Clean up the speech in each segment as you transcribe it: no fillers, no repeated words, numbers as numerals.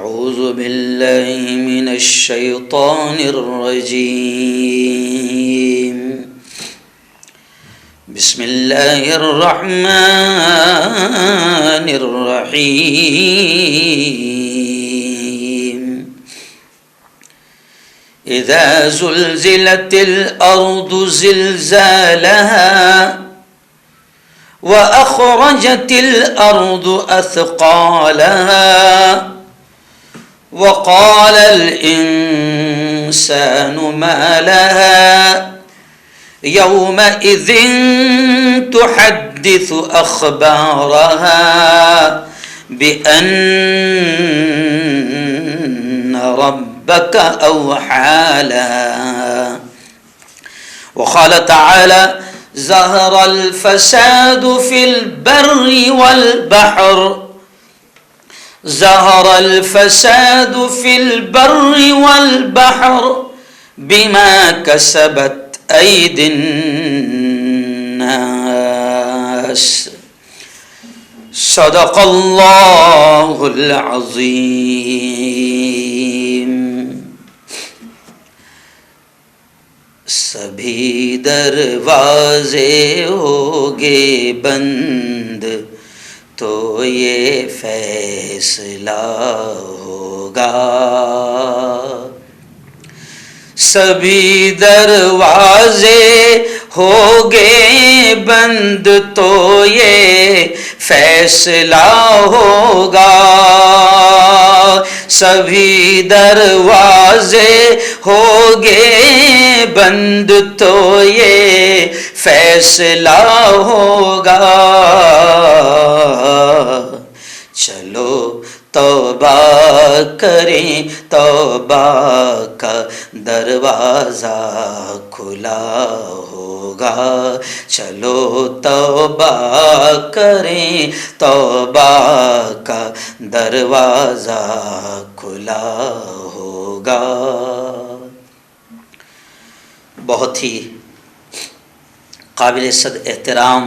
أعوذ بالله من الشيطان الرجيم بسم الله الرحمن الرحيم إذا زلزلت الأرض زلزالها وأخرجت الأرض أثقالها وقال الإنسان ما لها يومئذ تحدث أخبارها بأن ربك أوحى لها وقال تعالى ظهر الفساد في البر والبحر ظهر الفساد في البر والبحر بما كسبت أيدي الناس صدق الله العظيم. سبھی دروازے ہوگے بند تو یہ فیصلہ ہوگا. سبھی دروازے ہوگے بند تو یہ فیصلہ ہوگا. سبھی دروازے ہوگے بند تو یہ فیصلہ ہوگا. چلو توبہ کریں توبہ کا دروازہ کھلا ہوگا. چلو توبہ کریں توبہ کا دروازہ کھلا ہوگا. بہت ہی قابل صد احترام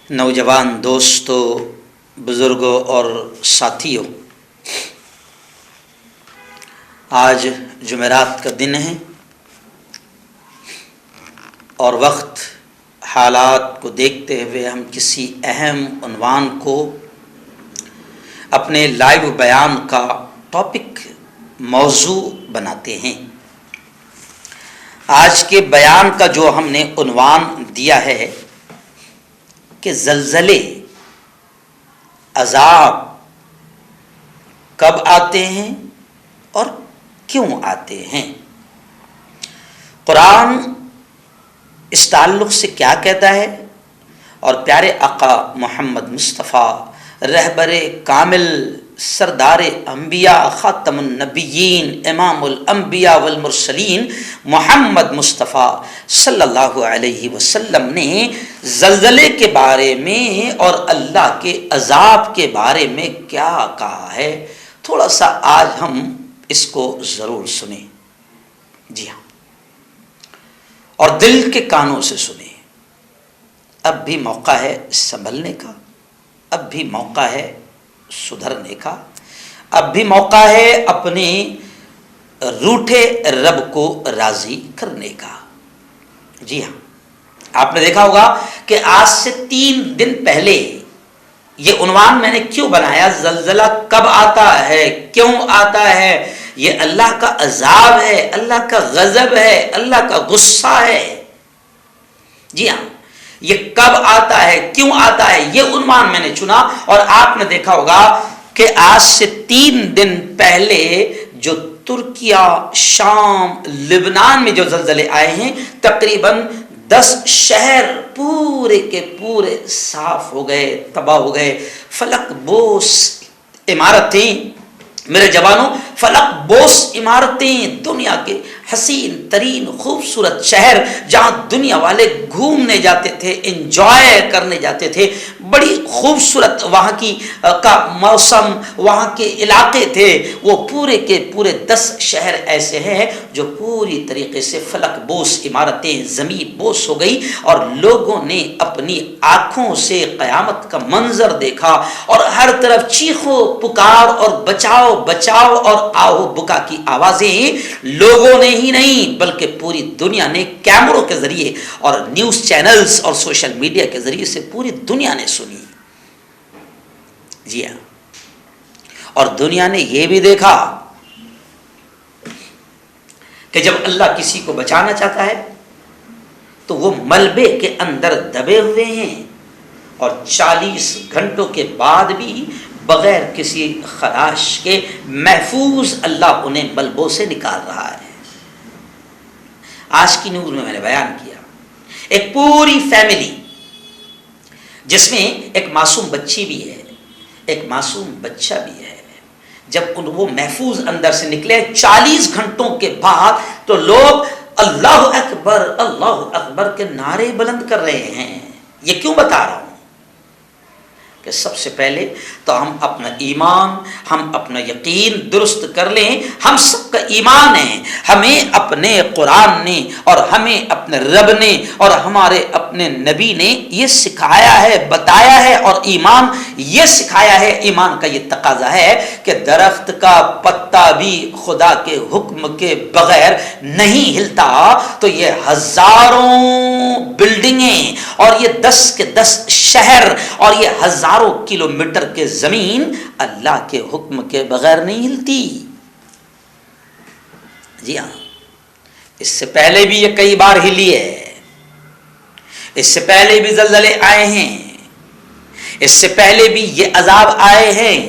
نوجوان دوستوں، بزرگوں اور ساتھیوں، آج جمعرات کا دن ہے اور وقت حالات کو دیکھتے ہوئے ہم کسی اہم عنوان کو اپنے لائیو بیان کا ٹاپک موضوع بناتے ہیں. آج کے بیان کا جو ہم نے عنوان دیا ہے کہ زلزلے، عذاب کب آتے ہیں اور کیوں آتے ہیں. قرآن اس تعلق سے کیا کہتا ہے اور پیارے آقا محمد مصطفیٰ رہبر کامل سردار انبیاء خاتم النبیین امام الانبیاء والمرسلین محمد مصطفیٰ صلی اللہ علیہ وسلم نے زلزلے کے بارے میں اور اللہ کے عذاب کے بارے میں کیا کہا ہے، تھوڑا سا آج ہم اس کو ضرور سنیں. جی ہاں، اور دل کے کانوں سے سنیں. اب بھی موقع ہے سنبھلنے کا، اب بھی موقع ہے سدھرنے کا، اب بھی موقع ہے اپنے روٹھے رب کو راضی کرنے کا. جی ہاں، آپ نے دیکھا ہوگا کہ آج سے 3 دن پہلے یہ عنوان میں نے کیوں بنایا، زلزلہ کب آتا ہے، کیوں آتا ہے، یہ اللہ کا عذاب ہے، اللہ کا غضب ہے، اللہ کا غصہ ہے. جی ہاں، یہ کب آتا ہے، کیوں آتا ہے، یہ عنوان میں نے چنا. اور آپ نے دیکھا ہوگا کہ آج سے 3 دن پہلے جو ترکیہ، شام، لبنان میں جو زلزلے آئے ہیں، تقریباً 10 شہر پورے کے پورے صاف ہو گئے، تباہ ہو گئے. فلک بوس عمارتیں، میرے جوانوں، فلک بوس عمارتیں دنیا کے حسین ترین خوبصورت شہر جہاں دنیا والے گھومنے جاتے تھے، انجوائے کرنے جاتے تھے، بڑی خوبصورت وہاں کی کا موسم، وہاں کے علاقے تھے، وہ پورے کے پورے 10 شہر ایسے ہیں جو پوری طریقے سے فلک بوس عمارتیں زمین بوس ہو گئی، اور لوگوں نے اپنی آنکھوں سے قیامت کا منظر دیکھا، اور ہر طرف چیخو پکار اور بچاؤ بچاؤ اور آہو بکا کی آوازیں لوگوں نے ہی نہیں بلکہ پوری دنیا نے کیمروں کے ذریعے اور نیوز چینلز اور سوشل میڈیا کے ذریعے سے پوری دنیا نے سنی. جی ہاں، اور دنیا نے یہ بھی دیکھا کہ جب اللہ کسی کو بچانا چاہتا ہے تو وہ ملبے کے اندر دبے ہوئے ہیں، اور 40 گھنٹوں کے بعد بھی بغیر کسی خراش کے محفوظ اللہ انہیں ملبوں سے نکال رہا ہے. آج کی نیوز میں نے بیان کیا ایک پوری فیملی جس میں ایک معصوم بچی بھی ہے، ایک معصوم بچہ بھی ہے، جب وہ محفوظ اندر سے نکلے 40 گھنٹوں کے بعد تو لوگ اللہ اکبر کے نعرے بلند کر رہے ہیں. یہ کیوں بتا رہا ہوں کہ سب سے پہلے تو ہم اپنا ایمان، ہم اپنا یقین درست کر لیں. ہم سب کا ایمان ہے، ہمیں اپنے قرآن نے اور ہمیں اپنے رب نے اور ہمارے اپنے نبی نے یہ سکھایا ہے، بتایا ہے، اور ایمان یہ سکھایا ہے، ایمان کا یہ تقاضا ہے کہ درخت کا پتا بھی خدا کے حکم کے بغیر نہیں ہلتا. تو یہ ہزاروں بلڈنگیں اور یہ 10 کے 10 شہر اور یہ ہزاروں کلومیٹر کے زمین اللہ کے حکم کے بغیر نہیں ہلتی. جی ہاں، اس سے پہلے بھی یہ کئی بار ہلی ہے، اس سے پہلے بھی زلزلے آئے ہیں، اس سے پہلے بھی یہ عذاب آئے ہیں،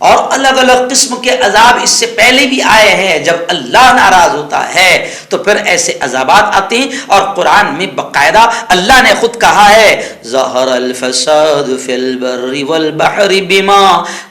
اور الگ الگ قسم کے عذاب اس سے پہلے بھی آئے ہیں. جب اللہ ناراض ہوتا ہے تو پھر ایسے عذابات آتے ہیں، اور قرآن میں باقاعدہ اللہ نے خود کہا ہے ظہر الفساد فی البر والبحر بما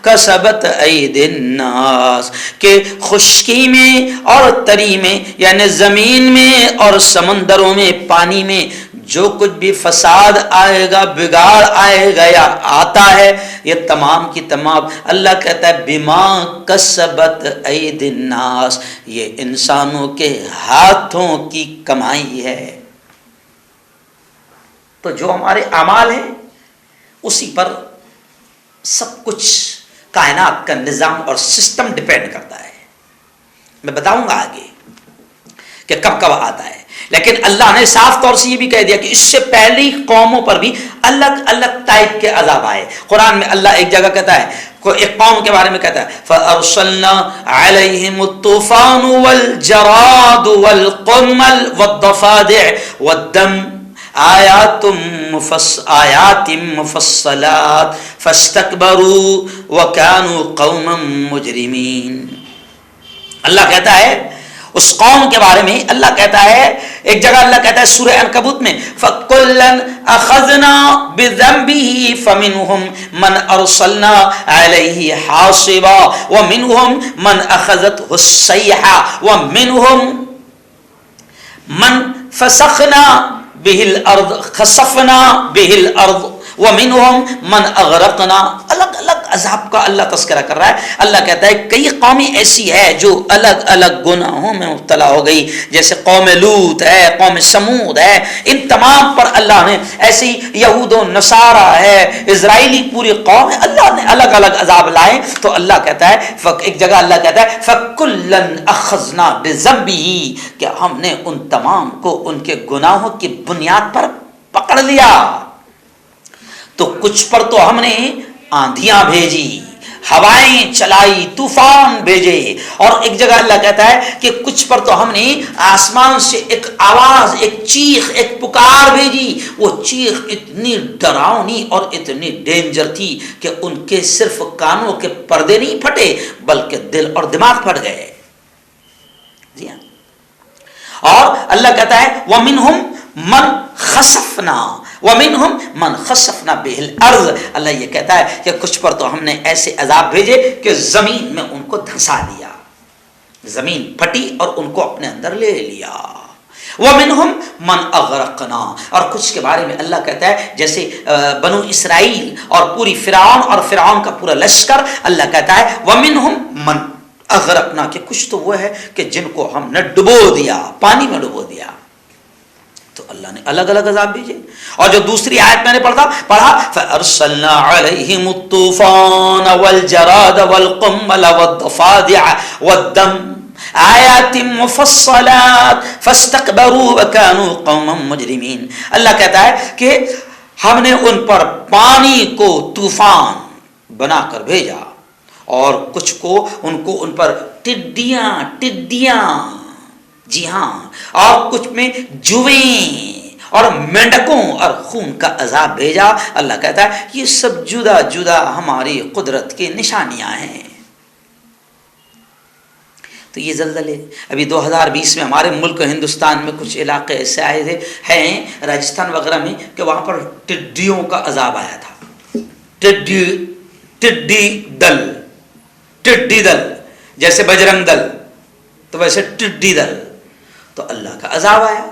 کسبت ایدی الناس، کہ خشکی میں اور تری میں یعنی زمین میں اور سمندروں میں، پانی میں جو کچھ بھی فساد آئے گا، بگاڑ آئے گا یا آتا ہے، یہ تمام کی تمام اللہ کہتا ہے بما کسبت ایدی الناس، یہ انسانوں کے ہاتھوں کی کمائی ہے. تو جو ہمارے اعمال ہیں اسی پر سب کچھ کائنات کا نظام اور سسٹم ڈیپینڈ کرتا ہے. میں بتاؤں گا آگے کہ کب کب آتا ہے، لیکن اللہ نے صاف طور سے یہ بھی کہہ دیا کہ اس سے پہلی قوموں پر بھی الگ الگ ٹائپ کے عذاب آئے. قرآن میں اللہ ایک جگہ کہتا ہے، ایک قوم کے بارے میں کہتا ہے فَأَرْسَلْنَا عَلَيْهِمُ الطُّوفَانُ وَالْجَرَادُ وَالْقُمَّلُ وَالضَّفَادِعُ وَالدَّمُ آیات مفصلات فاستكبروا وكانوا قوما مجرمین. اللہ کہتا ہے اس قوم کے بارے میں، اللہ کہتا ہے ایک جگہ، اللہ کہتا ہے سورہ عنکبوت میں فَكُلًّا أَخَذْنَا بِذَنبِهِ فَمِنْهُمْ مَنْ أَرْسَلْنَا عَلَيْهِ حَاصِبًا وَمِنْهُمْ مَنْ أَخَذَتْهُ الصَّيْحَةُ وَمِنْهُمْ مَنْ فَسَخْنَا بِهِ الْأَرْضِ خَسَفْنَا بِهِ الْأَرْضِ وَمِنْهُمْ مَنْ أَغْرَقْنَا. الگ الگ عذاب کا اللہ تذکرہ کر رہا ہے. اللہ کہتا ہے کئی قومیں ایسی ہے جو الگ الگ گناہوں میں مبتلا ہو گئی، جیسے قوم لوط ہے، قوم سمود ہے، ان تمام پر اللہ نے ایسی یہود و نصارہ ہے، اسرائیلی پوری قوم ہے، اللہ نے الگ الگ عذاب لائے. تو اللہ کہتا ہے ایک جگہ اللہ کہتا ہے فَكُلًّا أَخَذْنَا بِذَنبِهِ، کہ ہم نے ان تمام کو ان کے گناہوں کی بنیاد پر پکڑ لیا. تو کچھ پر تو ہم نے آندھیاں بھیجی، ہوائیں چلائی، طوفان بھیجے، اور ایک جگہ اللہ کہتا ہے کہ کچھ پر تو ہم نے آسمان سے ایک آواز، ایک چیخ، ایک پکار بھیجی. وہ چیخ اتنی ڈراؤنی اور اتنی ڈینجر تھی کہ ان کے صرف کانوں کے پردے نہیں پھٹے بلکہ دل اور دماغ پھٹ گئے. جی ہاں، اور اللہ کہتا ہے وَمِنْهُمْ مَنْ خَسَفْنَا وَمِنْهُمْ مَنْ خَسَفْنَا بِهِ الْأَرْضِ. اللہ یہ کہتا ہے کہ کچھ پر تو ہم نے ایسے عذاب بھیجے کہ زمین میں ان کو دھنسا دیا. زمین پھٹی اور ان کو اپنے اندر لے لیا. وَمِنْهُمْ مَنْ أَغْرَقْنَا, اور کچھ کے بارے میں اللہ کہتا ہے جیسے بنو اسرائیل اور پوری فرعون اور فرعون کا پورا لشکر, اللہ کہتا ہے وَمِنْهُمْ مَنْ أَغْرَقْنَا, کہ کچھ تو وہ ہے کہ جن کو ہم نے ڈبو دیا, پانی میں ڈبو دیا. تو اللہ نے الگ الگ عذاب بھیجے. اور جو دوسری آیت میں نے پڑھا فَأَرْسَلْنَا عَلَيْهِمُ الطُّوفَانَ وَالْجَرَادَ وَالْقُمَّلَ وَالضَّفَادِعَ وَالدَّمَ آیات مفصلات فاستكبروا وكانوا قوما مجرمین. اللہ کہتا ہے کہ ہم نے ان پر پانی کو طوفان بنا کر بھیجا اور کچھ کو ان پر ٹڈیاں جی ہاں, اور کچھ میں جویں اور مینڈکوں اور خون کا عذاب بھیجا. اللہ کہتا ہے یہ سب جدا جدا ہماری قدرت کی نشانیاں ہیں. تو یہ زلزلے ابھی 2020 میں ہمارے ملک ہندوستان میں کچھ علاقے ایسے آئے تھے ہیں راجستھان وغیرہ میں کہ وہاں پر ٹڈیوں کا عذاب آیا تھا. ٹڈی دل جیسے بجرنگ دل تو ویسے ٹڈی دل. تو اللہ کا عذاب آیا.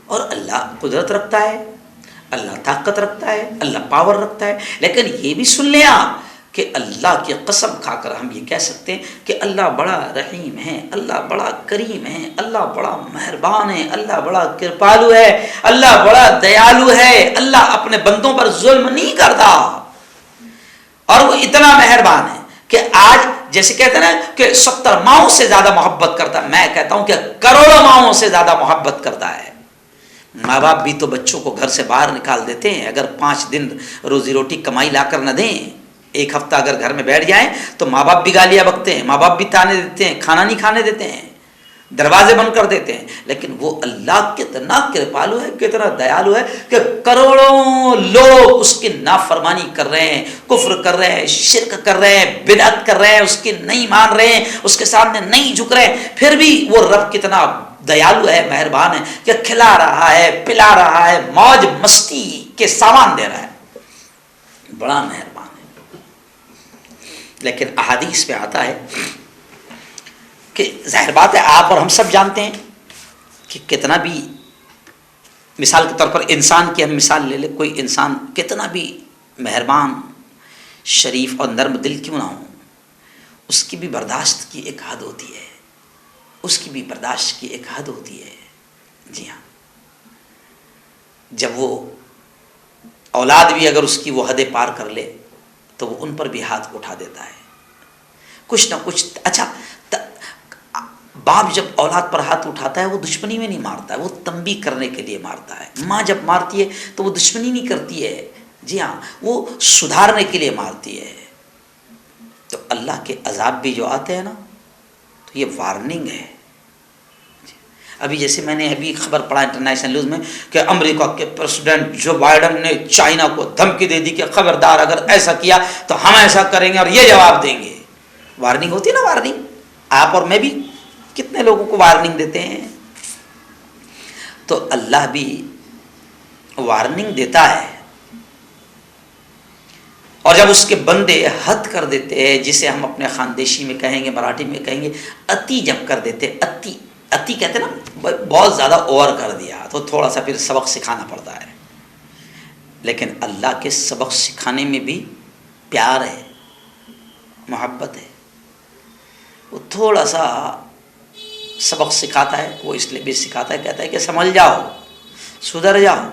اور اللہ قدرت رکھتا ہے, اللہ طاقت رکھتا ہے, اللہ پاور رکھتا ہے. لیکن یہ بھی سن لیں آپ کہ اللہ کی قسم کھا کر ہم یہ کہہ سکتے ہیں کہ اللہ بڑا رحیم ہے, اللہ بڑا کریم ہے, اللہ بڑا مہربان ہے, اللہ بڑا کرپالو ہے, اللہ بڑا دیالو ہے. اللہ اپنے بندوں پر ظلم نہیں کرتا اور وہ اتنا مہربان ہے کہ آج جیسے کہتے ہیں نا کہ 70 ماؤں سے زیادہ محبت کرتا ہے, میں کہتا ہوں کہ کروڑوں ماؤں سے زیادہ محبت کرتا ہے. ماں باپ بھی تو بچوں کو گھر سے باہر نکال دیتے ہیں اگر 5 دن روزی روٹی کمائی لا کر نہ دیں. ایک ہفتہ اگر گھر میں بیٹھ جائیں تو ماں باپ بھی گالیاں بکتے ہیں, ماں باپ بھی تانے دیتے ہیں, کھانا نہیں کھانے دیتے ہیں, دروازے بند کر دیتے ہیں. لیکن وہ اللہ کتنا کرپالو ہے, کتنا دیالو ہے کہ کروڑوں لوگ اس کی نافرمانی کر رہے ہیں, کفر کر رہے ہیں, شرک کر رہے ہیں, بدعت کر رہے ہیں, اس کی نہیں مان رہے ہیں, اس کے سامنے نہیں جھک رہے ہیں, پھر بھی وہ رب کتنا دیالو ہے, مہربان ہے کہ کھلا رہا ہے, پلا رہا ہے, موج مستی کے سامان دے رہا ہے. بڑا مہربان. لیکن احادیث میں آتا ہے کہ ظاہر بات ہے آپ اور ہم سب جانتے ہیں کہ کتنا بھی, مثال کے طور پر انسان کی ہم مثال لے لیں, کوئی انسان کتنا بھی مہربان, شریف اور نرم دل کیوں نہ ہو, اس کی بھی برداشت کی ایک حد ہوتی ہے, اس کی بھی برداشت کی ایک حد ہوتی ہے. جی ہاں, جب وہ اولاد بھی اگر اس کی وہ حدیں پار کر لے تو وہ ان پر بھی ہاتھ اٹھا دیتا ہے کچھ نہ کچھ. اچھا, باپ جب اولاد پر ہاتھ اٹھاتا ہے وہ دشمنی میں نہیں مارتا ہے, وہ تنبیہ کرنے کے لیے مارتا ہے. ماں جب مارتی ہے تو وہ دشمنی نہیں کرتی ہے, جی ہاں, وہ سدھارنے کے لیے مارتی ہے. تو اللہ کے عذاب بھی جو آتے ہیں نا تو یہ وارننگ ہے. ابھی جیسے میں نے ابھی خبر پڑھا انٹرنیشنل نیوز میں کہ امریکہ کے پریزیڈنٹ جو بائیڈن نے چائنا کو دھمکی دے دی کہ خبردار اگر ایسا کیا تو ہم ایسا کریں گے اور یہ جواب دیں گے. وارننگ ہوتی ہے نا, وارننگ. آپ اور میں بھی کتنے لوگوں کو وارننگ دیتے ہیں. تو اللہ بھی وارننگ دیتا ہے اور جب اس کے بندے حد کر دیتے ہیں, جسے ہم اپنے خاندیشی میں کہیں گے, مراٹھی میں کہیں گے اتی جب کر دیتے, اتی کہتے نا بہت زیادہ اوور کر دیا, تو تھوڑا سا پھر سبق سکھانا پڑتا ہے. لیکن اللہ کے سبق سکھانے میں بھی پیار ہے, محبت ہے. وہ تھوڑا سا سبق سکھاتا ہے, وہ اس لیے بھی سکھاتا ہے, کہتا ہے کہ سمجھ جاؤ, سدھر جاؤ.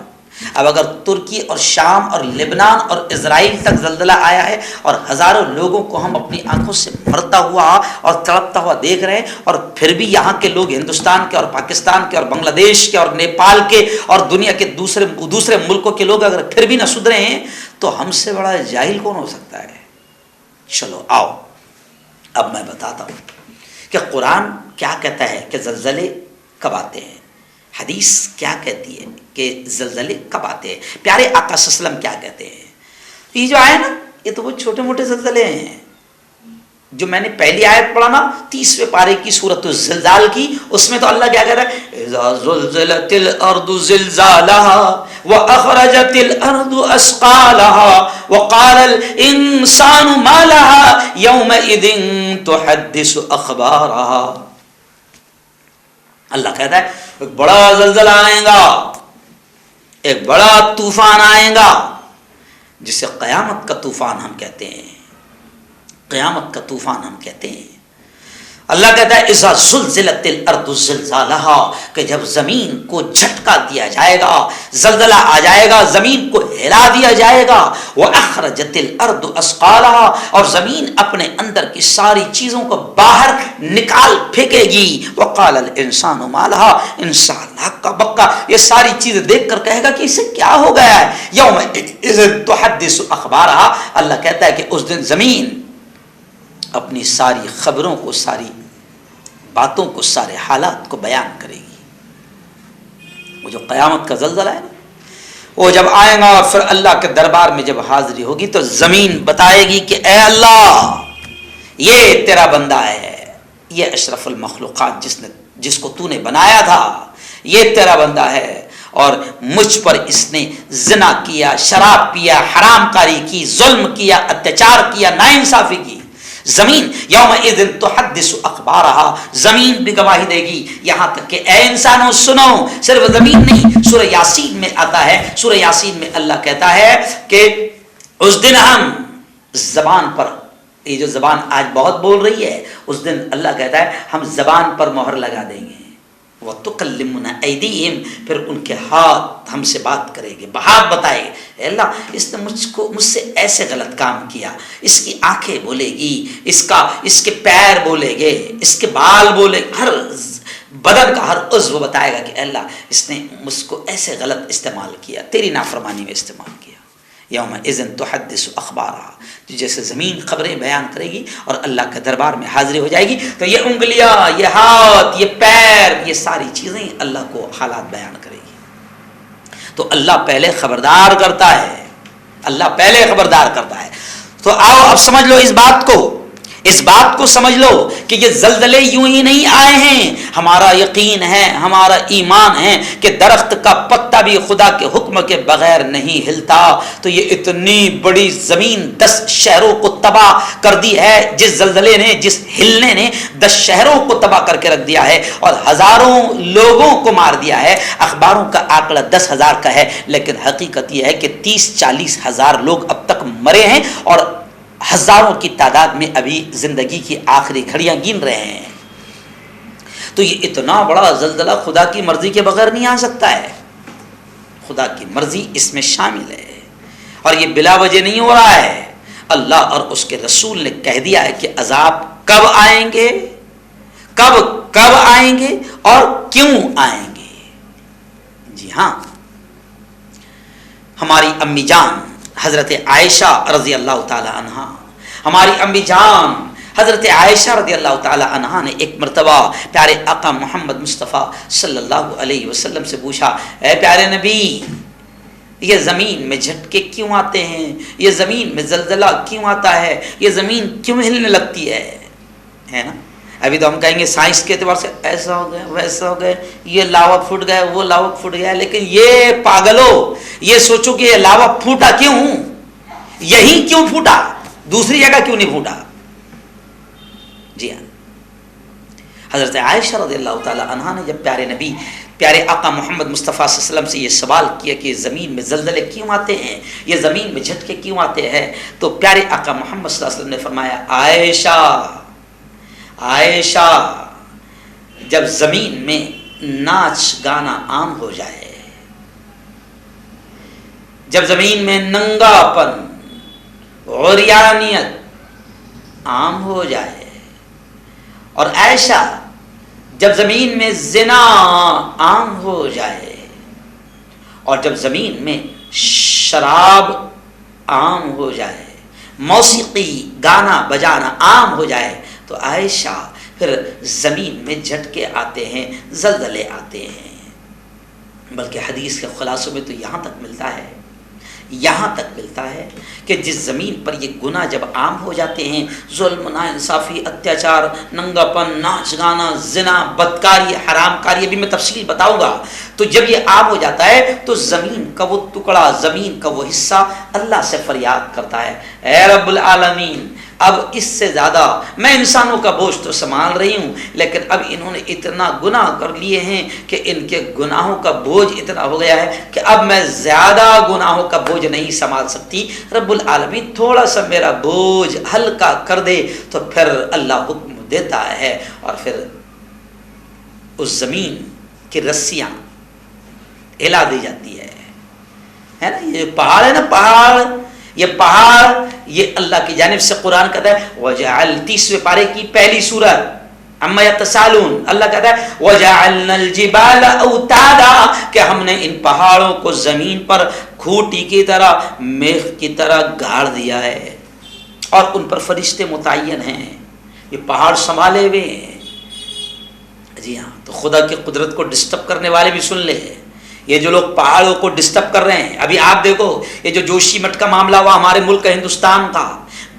اب اگر ترکی اور شام اور لبنان اور اسرائیل تک زلزلہ آیا ہے اور ہزاروں لوگوں کو ہم اپنی آنکھوں سے مرتا ہوا اور تڑپتا ہوا دیکھ رہے ہیں, اور پھر بھی یہاں کے لوگ ہندوستان کے اور پاکستان کے اور بنگلہ دیش کے اور نیپال کے اور دنیا کے دوسرے ملکوں کے لوگ اگر پھر بھی نہ سدھرے ہیں تو ہم سے بڑا جاہل کون ہو سکتا ہے. چلو آؤ اب میں بتاتا ہوں کہ قرآن کیا کہتا ہے کہ زلزلے کب آتے ہیں, حدیث کیا کہتی ہے کہ زلزلے کب آتے ہیں, پیارے آقا صلی اللہ علیہ وسلم کیا کہتے ہیں. یہ جو آئے نا یہ تو وہ چھوٹے موٹے زلزلے ہیں. جو میں نے پہلی آیت پڑھا نا 30ویں پارے کی سورۃ الزلزال کی, اس میں تو اللہ کیا کہہ رہا ہے, اذا زلزلت الارض زلزالها واخرجت الارض اثقالها وقال الانسان ما لها یومئذ تحدث اخبارہا. اللہ کہتا ہے ایک بڑا زلزلہ آئے گا، ایک بڑا طوفان آئے گا جسے قیامت کا طوفان ہم کہتے ہیں. قیامت کا طوفان ہم کہتے ہیں. اللہ کہتا ہے اذا زلزلت الارض زلزالہا، کہ جب زمین کو جھٹکا دیا جائے گا، زلزلہ آ جائے گا، زمین کو ہلا دیا جائے گا. واخرجت الارض اثقالہا، اور زمین اپنے اندر کی ساری چیزوں کو باہر نکال پھینکے گی. وقال الانسان ما لہا، انسان ہکا بکا یہ ساری چیزیں دیکھ کر کہے گا کہ اسے کیا ہو گیا ہے. یومئذ تحدث اخبارہا، اللہ کہتا ہے کہ اس دن زمین اپنی ساری خبروں کو، ساری باتوں کو، سارے حالات کو بیان کرے گی. وہ جو قیامت کا زلزلہ ہے وہ جب آئے گا، پھر اللہ کے دربار میں جب حاضری ہوگی تو زمین بتائے گی کہ اے اللہ یہ تیرا بندہ ہے، یہ اشرف المخلوقات جس کو تو نے بنایا تھا یہ تیرا بندہ ہے، اور مجھ پر اس نے زنا کیا، شراب پیا، حرام کاری کی، ظلم کیا، اتیاچار کیا، ناانصافی کی. زمین یومئذ تحدث اخبارہا، زمین بھی گواہی دے گی. یہاں تک کہ اے انسانوں سنو، صرف زمین نہیں، سورہ یاسین میں آتا ہے، سورہ یاسین میں اللہ کہتا ہے کہ اس دن ہم زبان پر، یہ جو زبان آج بہت بول رہی ہے، اس دن اللہ کہتا ہے ہم زبان پر مہر لگا دیں گے. وَتُكَلِّمُنَا أَيْدِيهِمْ، پھر ان کے ہاتھ ہم سے بات کرے گے، بہات بتائے گے. اے اللہ اس نے مجھ سے ایسے غلط کام کیا. اس کی آنکھیں بولے گی، اس کے پیر بولے گے، اس کے بال بولے، ہر بدن کا ہر عضو بتائے گا کہ اے اللہ اس نے مجھ کو ایسے غلط استعمال کیا، تیری نافرمانی میں استعمال کیا. یومئذ تحدث اخبارہا، جیسے زمین خبریں بیان کرے گی اور اللہ کے دربار میں حاضری ہو جائے گی تو یہ انگلیاں، یہ ہاتھ، یہ پیر، یہ ساری چیزیں اللہ کو حالات بیان کرے گی. تو اللہ پہلے خبردار کرتا ہے، اللہ پہلے خبردار کرتا ہے. تو آؤ اب سمجھ لو اس بات کو سمجھ لو کہ یہ زلزلے یوں ہی نہیں آئے ہیں. ہمارا یقین ہے، ہمارا ایمان ہے کہ درخت کا پتا بھی خدا کے حکم کے بغیر نہیں ہلتا. تو یہ اتنی بڑی زمین 10 شہروں کو تباہ کر دی ہے، جس زلزلے نے، جس ہلنے نے 10 شہروں کو تباہ کر کے رکھ دیا ہے اور ہزاروں لوگوں کو مار دیا ہے. اخباروں کا آنکڑا 10,000 کا ہے، لیکن حقیقت یہ ہے کہ 30-40 ہزار لوگ اب تک مرے ہیں اور ہزاروں کی تعداد میں ابھی زندگی کی آخری گھڑیاں گن رہے ہیں. تو یہ اتنا بڑا زلزلہ خدا کی مرضی کے بغیر نہیں آ سکتا ہے. خدا کی مرضی اس میں شامل ہے اور یہ بلا وجہ نہیں ہو رہا ہے. اللہ اور اس کے رسول نے کہہ دیا ہے کہ عذاب کب آئیں گے، کب آئیں گے اور کیوں آئیں گے. جی ہاں، ہماری امی جان حضرت عائشہ رضی اللہ تعالی عنہا، ہماری امی جان حضرت عائشہ رضی اللہ تعالی عنہا نے ایک مرتبہ پیارے آقا محمد مصطفیٰ صلی اللہ علیہ وسلم سے پوچھا، اے پیارے نبی یہ زمین میں جھٹکے کیوں آتے ہیں، یہ زمین میں زلزلہ کیوں آتا ہے، یہ زمین کیوں ہلنے لگتی ہے نا. ابھی تو ہم کہیں گے سائنس کے اعتبار سے ایسا ہو گیا، ویسا ہو گیا، یہ لاوا پھوٹ گیا، وہ لاوا پھوٹ گیا. لیکن یہ پاگلو، یہ سوچو کہ یہ لاوا پھوٹا کیوں، یہی کیوں پھوٹا، دوسری جگہ کیوں نہیں پھوٹا. جی ہاں، حضرت عائشہ رضی اللہ تعالی عنہا نے جب پیارے آقا محمد مصطفیٰ صلی اللہ علیہ وسلم سے یہ سوال کیا کہ زمین میں زلزلے کیوں آتے ہیں، یہ زمین میں جھٹکے کیوں آتے ہیں، تو پیارے آقا محمد صلی اللہ علیہ وسلم نے فرمایا، عائشہ جب زمین میں ناچ گانا عام ہو جائے، جب زمین میں ننگا پن، عریانیت عام ہو جائے، اور عائشہ جب زمین میں زنا عام ہو جائے، اور جب زمین میں شراب عام ہو جائے، موسیقی گانا بجانا عام ہو جائے، تو عائشہ پھر زمین میں جھٹکے آتے ہیں، زلزلے آتے ہیں. بلکہ حدیث کے خلاصوں میں تو یہاں تک ملتا ہے کہ جس زمین پر یہ گناہ جب عام ہو جاتے ہیں، ظلم، ناانصافی، اتیاچار، ننگا پن، ناچ گانا، زنا، بدکاری، حرام کاری، ابھی میں تفصیل بتاؤں گا، تو جب یہ عام ہو جاتا ہے تو زمین کا وہ ٹکڑا، زمین کا وہ حصہ اللہ سے فریاد کرتا ہے، اے رب العالمین اب اس سے زیادہ میں انسانوں کا بوجھ تو سنبھال رہی ہوں، لیکن اب انہوں نے اتنا گناہ کر لیے ہیں کہ ان کے گناہوں کا بوجھ اتنا ہو گیا ہے کہ اب میں زیادہ گناہوں کا بوجھ نہیں سنبھال سکتی، رب العالمین تھوڑا سا میرا بوجھ ہلکا کر دے۔ تو پھر اللہ حکم دیتا ہے اور پھر اس زمین کی رسیاں ہلا دی جاتی ہے نا۔ یہ پہاڑ ہے نا، پہاڑ یہ اللہ کی جانب سے قرآن کہتا ہے وجعل 30ویں پارے کی پہلی سورت اما یتسالون، اللہ کہتا ہے وجعلنا الجبال اوتادا، کہ ہم نے ان پہاڑوں کو زمین پر کھوٹی کی طرح، میخ کی طرح گاڑ دیا ہے، اور ان پر فرشتے متعین ہیں، یہ پہاڑ سنبھالے ہوئے ہیں۔ جی ہاں، تو خدا کی قدرت کو ڈسٹرب کرنے والے بھی سن لے، یہ جو لوگ پہاڑوں کو ڈسٹرب کر رہے ہیں، ابھی آپ دیکھو یہ جو جوشی مٹھ کا معاملہ ہوا ہمارے ملک ہندوستان کا،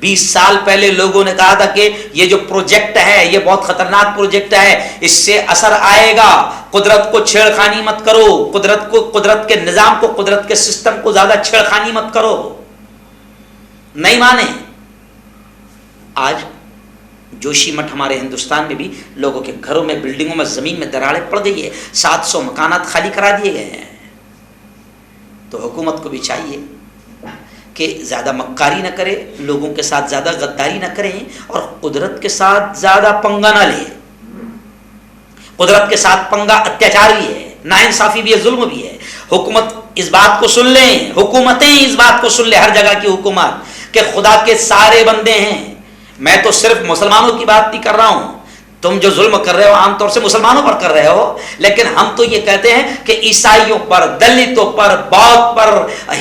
20 سال پہلے لوگوں نے کہا تھا کہ یہ جو پروجیکٹ ہے یہ بہت خطرناک پروجیکٹ ہے، اس سے اثر آئے گا، قدرت کو چھیڑخانی مت کرو، قدرت کے نظام کو، قدرت کے سسٹم کو زیادہ چھیڑخانی مت کرو، نہیں مانے۔ آج جوشی مٹھ ہمارے ہندوستان میں بھی لوگوں کے گھروں میں، بلڈنگوں میں، زمین میں دراڑیں پڑ گئی ہے، 700 مکانات خالی کرا دیے گئے ہیں۔ تو حکومت کو بھی چاہیے کہ زیادہ مکاری نہ کرے، لوگوں کے ساتھ زیادہ غداری نہ کریں، اور قدرت کے ساتھ زیادہ پنگا نہ لے۔ قدرت کے ساتھ پنگا اتیاچار بھی ہے، ناانصافی بھی ہے، ظلم بھی ہے۔ حکومت اس بات کو سن لیں، حکومتیں اس بات کو سن لیں، ہر جگہ کی حکومت، کہ خدا کے سارے بندے ہیں۔ میں تو صرف مسلمانوں کی بات نہیں کر رہا ہوں، تم جو ظلم کر رہے ہو عام طور سے مسلمانوں پر کر رہے ہو، لیکن ہم تو یہ کہتے ہیں کہ عیسائیوں پر، دلتوں پر، بودھ پر،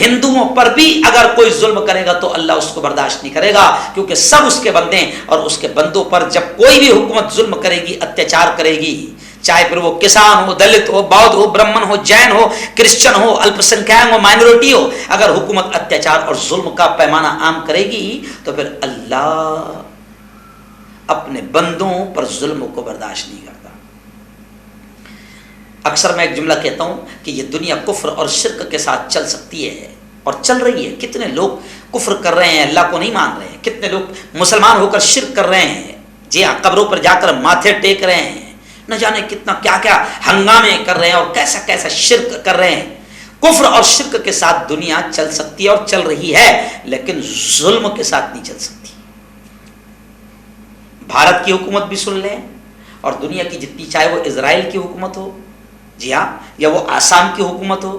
ہندوؤں پر بھی اگر کوئی ظلم کرے گا تو اللہ اس کو برداشت نہیں کرے گا، کیونکہ سب اس کے بندے ہیں، اور اس کے بندوں پر جب کوئی بھی حکومت ظلم کرے گی، اتیاچار کرے گی، چاہے پھر وہ کسان ہو، دلت ہو، بودھ ہو، برہمن ہو، جین ہو، کرسچن ہو، الپ سنکھیان ہو، مائنورٹی ہو، اگر حکومت اتیاچار اور ظلم کا پیمانہ عام کرے گی تو پھر اللہ اپنے بندوں پر ظلم کو برداشت نہیں کرتا۔ اکثر میں ایک جملہ کہتا ہوں کہ یہ دنیا کفر اور شرک کے ساتھ چل سکتی ہے، اور چل رہی ہے۔ کتنے لوگ کفر کر رہے ہیں، اللہ کو نہیں مان رہے ہیں، کتنے لوگ مسلمان ہو کر شرک کر رہے ہیں، جی ہاں، قبروں پر جا کر ماتھے ٹیک رہے ہیں، نہ جانے کتنا کیا کیا ہنگامے کر رہے ہیں، اور کیسا کیسا شرک کر رہے ہیں۔ کفر اور شرک کے ساتھ دنیا چل سکتی ہے اور چل رہی ہے، لیکن ظلم کے ساتھ نہیں چل سکتی۔ بھارت کی حکومت بھی سن لیں، اور دنیا کی جتنی، چاہے وہ اسرائیل کی حکومت ہو، جی ہاں، یا وہ آسام کی حکومت ہو،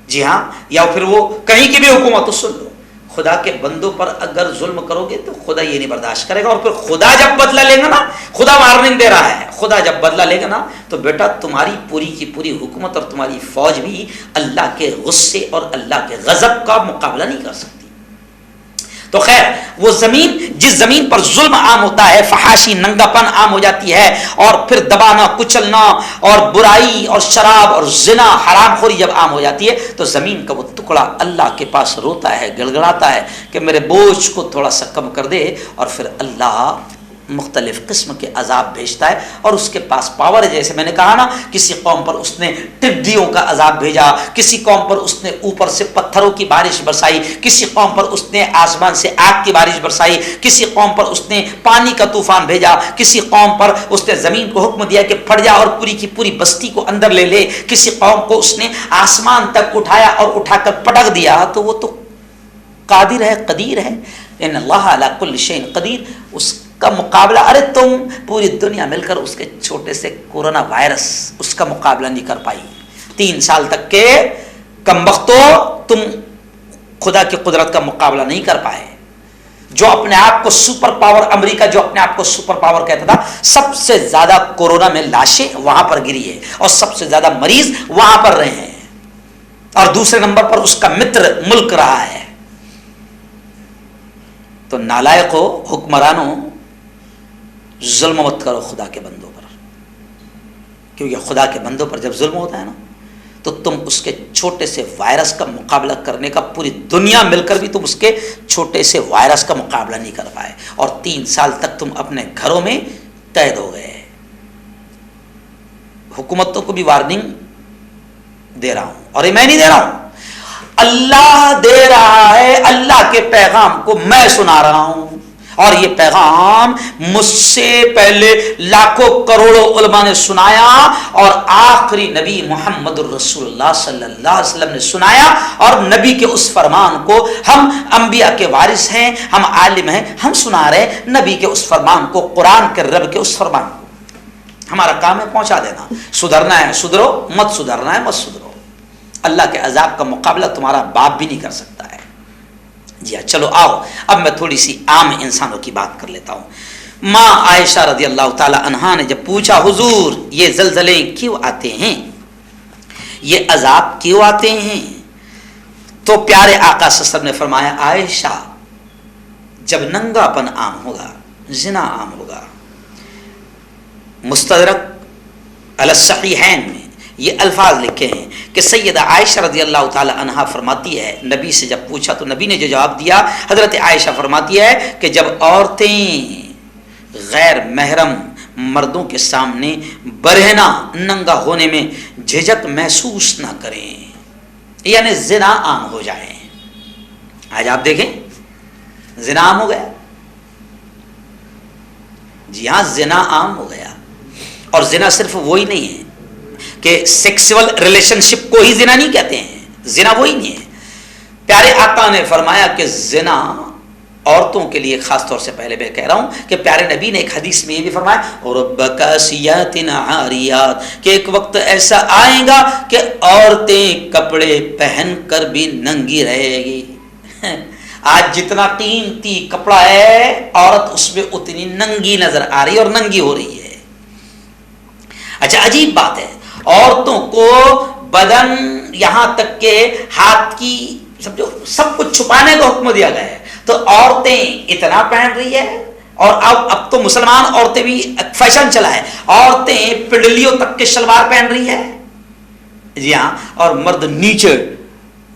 جی ہاں، یا پھر وہ کہیں کی بھی حکومت ہو، سن لو، خدا کے بندوں پر اگر ظلم کرو گے تو خدا یہ نہیں برداشت کرے گا، اور پھر خدا جب بدلہ لے گا نا، خدا وارننگ دے رہا ہے، خدا جب بدلہ لے گا نا تو بیٹا تمہاری پوری کی پوری حکومت اور تمہاری فوج بھی اللہ کے غصے اور اللہ کے غضب کا مقابلہ نہیں کر سکتی۔ تو خیر، وہ زمین، جس زمین پر ظلم عام ہوتا ہے، فحاشی، ننگا پن عام ہو جاتی ہے، اور پھر دبانا، کچلنا، اور برائی اور شراب اور زنا، حرام خوری جب عام ہو جاتی ہے، تو زمین کا وہ ٹکڑا اللہ کے پاس روتا ہے، گڑگڑاتا ہے کہ میرے بوجھ کو تھوڑا سا کم کر دے، اور پھر اللہ مختلف قسم کے عذاب بھیجتا ہے، اور اس کے پاس پاور ہے۔ جیسے میں نے کہا نا، کسی قوم پر اس نے ٹڈیوں کا عذاب بھیجا، کسی قوم پر اس نے اوپر سے پتھروں کی بارش برسائی، کسی قوم پر اس نے آسمان سے آگ کی بارش برسائی، کسی قوم پر اس نے پانی کا طوفان بھیجا، کسی قوم پر اس نے زمین کو حکم دیا کہ پھٹ جا اور پوری کی پوری بستی کو اندر لے لے، کسی قوم کو اس نے آسمان تک اٹھایا اور اٹھا کر پٹک دیا۔ تو وہ تو قادر ہے، قدیر ہے، ان اللہ علی کل شیء قدیر۔ اس کا مقابلہ، ارے تم پوری دنیا مل کر اس کے چھوٹے سے کورونا وائرس، اس کا مقابلہ نہیں کر پائی۔ 3 سال تک کے کمبختو، تم خدا کی قدرت کا مقابلہ نہیں کر پائے۔ جو اپنے آپ کو سپر پاور، امریکہ جو اپنے آپ کو سپر پاور کہتا تھا، سب سے زیادہ کورونا میں لاشیں وہاں پر گری ہے، اور سب سے زیادہ مریض وہاں پر رہے ہیں، اور دوسرے نمبر پر اس کا متر ملک رہا ہے۔ تو نالائقو، حکمرانوں، ظلم مت کرو خدا کے بندوں پر، کیونکہ خدا کے بندوں پر جب ظلم ہوتا ہے نا تو تم اس کے چھوٹے سے وائرس کا مقابلہ کرنے کا، پوری دنیا مل کر بھی تم اس کے چھوٹے سے وائرس کا مقابلہ نہیں کر پائے، اور 3 سال تک تم اپنے گھروں میں قید ہو گئے۔ حکومتوں کو بھی وارننگ دے رہا ہوں، اور یہ میں نہیں دے رہا ہوں، اللہ دے رہا ہے، اللہ کے پیغام کو میں سنا رہا ہوں، اور یہ پیغام مجھ سے پہلے لاکھوں کروڑوں علماء نے سنایا اور آخری نبی محمد الرسول اللہ صلی اللہ علیہ وسلم نے سنایا، اور نبی کے اس فرمان کو ہم انبیاء کے وارث ہیں، ہم عالم ہیں، ہم سنا رہے ہیں نبی کے اس فرمان کو، قرآن کے رب کے اس فرمان کو۔ ہمارا کام ہے پہنچا دینا، سدھرنا ہے سدھرو، مت سدھرنا ہے مت سدھرو۔ اللہ کے عذاب کا مقابلہ تمہارا باپ بھی نہیں کر سکتا ہے۔ جی ہاں، چلو آؤ اب میں تھوڑی سی عام انسانوں کی بات کر لیتا ہوں۔ ماں عائشہ رضی اللہ تعالی عنہا نے جب پوچھا حضور یہ زلزلے کیوں آتے ہیں، یہ عذاب کیوں آتے ہیں، تو پیارے آقا صلی اللہ علیہ وسلم نے فرمایا عائشہ جب ننگا پن عام ہوگا، زنا عام ہوگا۔ مستدرک علی الصحیحین میں یہ الفاظ لکھے ہیں کہ سیدہ عائشہ رضی اللہ تعالی عنہا فرماتی ہے، نبی سے جب پوچھا تو نبی نے جو جواب دیا، حضرت عائشہ فرماتی ہے کہ جب عورتیں غیر محرم مردوں کے سامنے برہنہ ننگا ہونے میں جھجک محسوس نہ کریں، یعنی زنا عام ہو جائے۔ آج آپ دیکھیں زنا عام ہو گیا، جی ہاں زنا عام ہو گیا۔ اور زنا صرف وہی نہیں ہے کہ سیکسول ریلیشن شپ کو ہی زنا نہیں کہتے ہیں، زنا وہی نہیں ہے۔ پیارے آقا نے فرمایا کہ زنا عورتوں کے لیے، خاص طور سے پہلے میں کہہ رہا ہوں کہ پیارے نبی نے ایک حدیث میں یہ بھی فرمایا رب کاسیات عاریات، کہ ایک وقت ایسا آئے گا کہ عورتیں کپڑے پہن کر بھی ننگی رہے گی۔ آج جتنا قیمتی کپڑا ہے عورت اس میں اتنی ننگی نظر آ رہی ہے اور ننگی ہو رہی ہے۔ اچھا عجیب بات ہے، عورتوں کو بدن یہاں تک کہ ہاتھ کی سمجھو سب کچھ چھپانے کا حکم دیا گیا ہے، تو عورتیں اتنا پہن رہی ہے۔ اور اب تو مسلمان عورتیں بھی فیشن چلا ہے، عورتیں پڈلیوں تک کے شلوار پہن رہی ہے، جی ہاں، اور مرد نیچے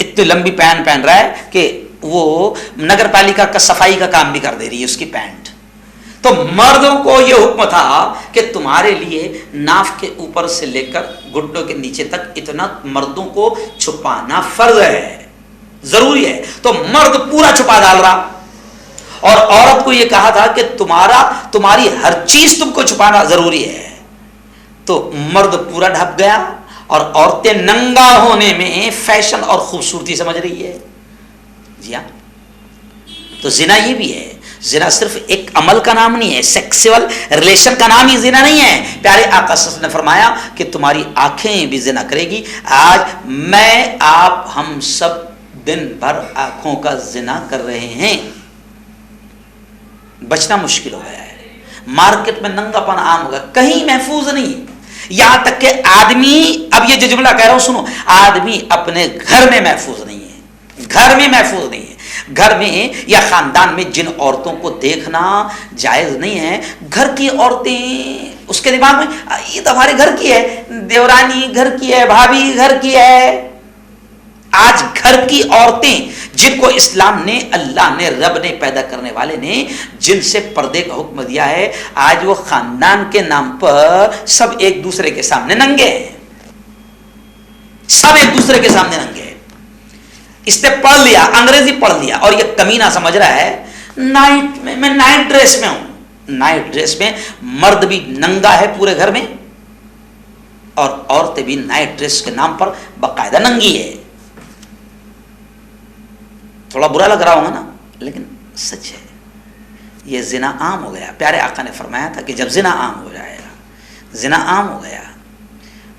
اتنی لمبی پہن رہا ہے کہ وہ نگر پالیکا کا صفائی کا کام بھی کر دے رہی ہے اس کی پینٹ۔ تو مردوں کو یہ حکم تھا کہ تمہارے لیے ناف کے اوپر سے لے کر گھٹنوں کے نیچے تک اتنا مردوں کو چھپانا فرض ہے، ضروری ہے، تو مرد پورا چھپا ڈال رہا، اور عورت کو یہ کہا تھا کہ تمہاری ہر چیز تم کو چھپانا ضروری ہے، تو مرد پورا ڈھک گیا اور عورتیں ننگا ہونے میں فیشن اور خوبصورتی سمجھ رہی ہے۔ جی ہاں، تو زنا یہ بھی ہے، زنا صرف ایک عمل کا نام نہیں ہے، سیکسول ریلیشن کا نام ہی زنا نہیں ہے۔ پیارے آقا صلی اللہ علیہ وسلم نے فرمایا کہ تمہاری آنکھیں بھی زنا کرے گی۔ آج میں آپ ہم سب دن بھر آنکھوں کا زنا کر رہے ہیں، بچنا مشکل ہو گیا ہے۔ مارکیٹ میں ننگا پن عام ہوگا، کہیں محفوظ نہیں، یہاں تک کہ آدمی، اب یہ جو جملہ کہہ رہا ہوں سنو، آدمی اپنے گھر میں محفوظ نہیں ہے، گھر میں محفوظ نہیں ہے۔ گھر میں یا خاندان میں جن عورتوں کو دیکھنا جائز نہیں ہے، گھر کی عورتیں، اس کے دماغ میں یہ تو ہمارے گھر کی ہے، دیورانی گھر کی ہے، بھابھی گھر کی ہے۔ آج گھر کی عورتیں جن کو اسلام نے، اللہ نے، رب نے، پیدا کرنے والے نے جن سے پردے کا حکم دیا ہے، آج وہ خاندان کے نام پر سب ایک دوسرے کے سامنے ننگے ہیں، سب ایک دوسرے کے سامنے ننگے ہیں۔ اس نے پڑھ لیا، انگریزی پڑھ لیا، اور یہ کمینہ سمجھ رہا ہے میں نائٹ ڈریس میں ہوں۔ نائٹ ڈریس میں مرد بھی ننگا ہے پورے گھر میں، اور عورتیں بھی نائٹ ڈریس کے نام پر باقاعدہ ننگی ہے۔ تھوڑا برا لگ رہا ہوگا نا، لیکن سچ ہے، یہ زنا عام ہو گیا۔ پیارے آقا نے فرمایا تھا کہ جب زنا عام ہو جائے گا، زنا عام ہو گیا،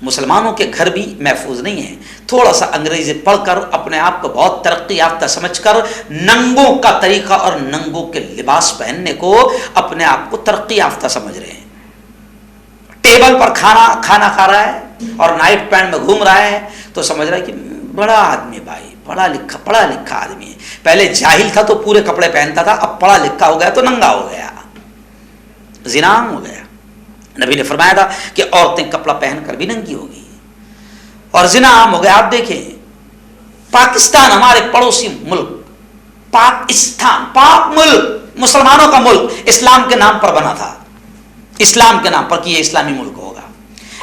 مسلمانوں کے گھر بھی محفوظ نہیں ہے۔ تھوڑا سا انگریزی پڑھ کر اپنے آپ کو بہت ترقی یافتہ سمجھ کر ننگوں کا طریقہ اور ننگوں کے لباس پہننے کو اپنے آپ کو ترقی یافتہ سمجھ رہے ہیں۔ ٹیبل پر کھانا کھا رہا ہے اور نائٹ پینٹ میں گھوم رہا ہے تو سمجھ رہا ہے کہ بڑا آدمی، بھائی پڑھا لکھا آدمی ہے۔ پہلے جاہل تھا تو پورے کپڑے پہنتا تھا، اب پڑھا لکھا ہو گیا تو ننگا ہو گیا، زنا عام ہو گیا۔ نبی نے فرمایا تھا کہ عورتیں کپڑا پہن کر بھی ننگی ہوگی، اور زنا عام ہو گیا۔ آپ دیکھیں پاکستان، ہمارے پڑوسی ملک پاکستان، پاک ملک، مسلمانوں کا ملک، اسلام کے نام پر بنا تھا، اسلام کے نام پر کہ یہ اسلامی ملک ہوگا،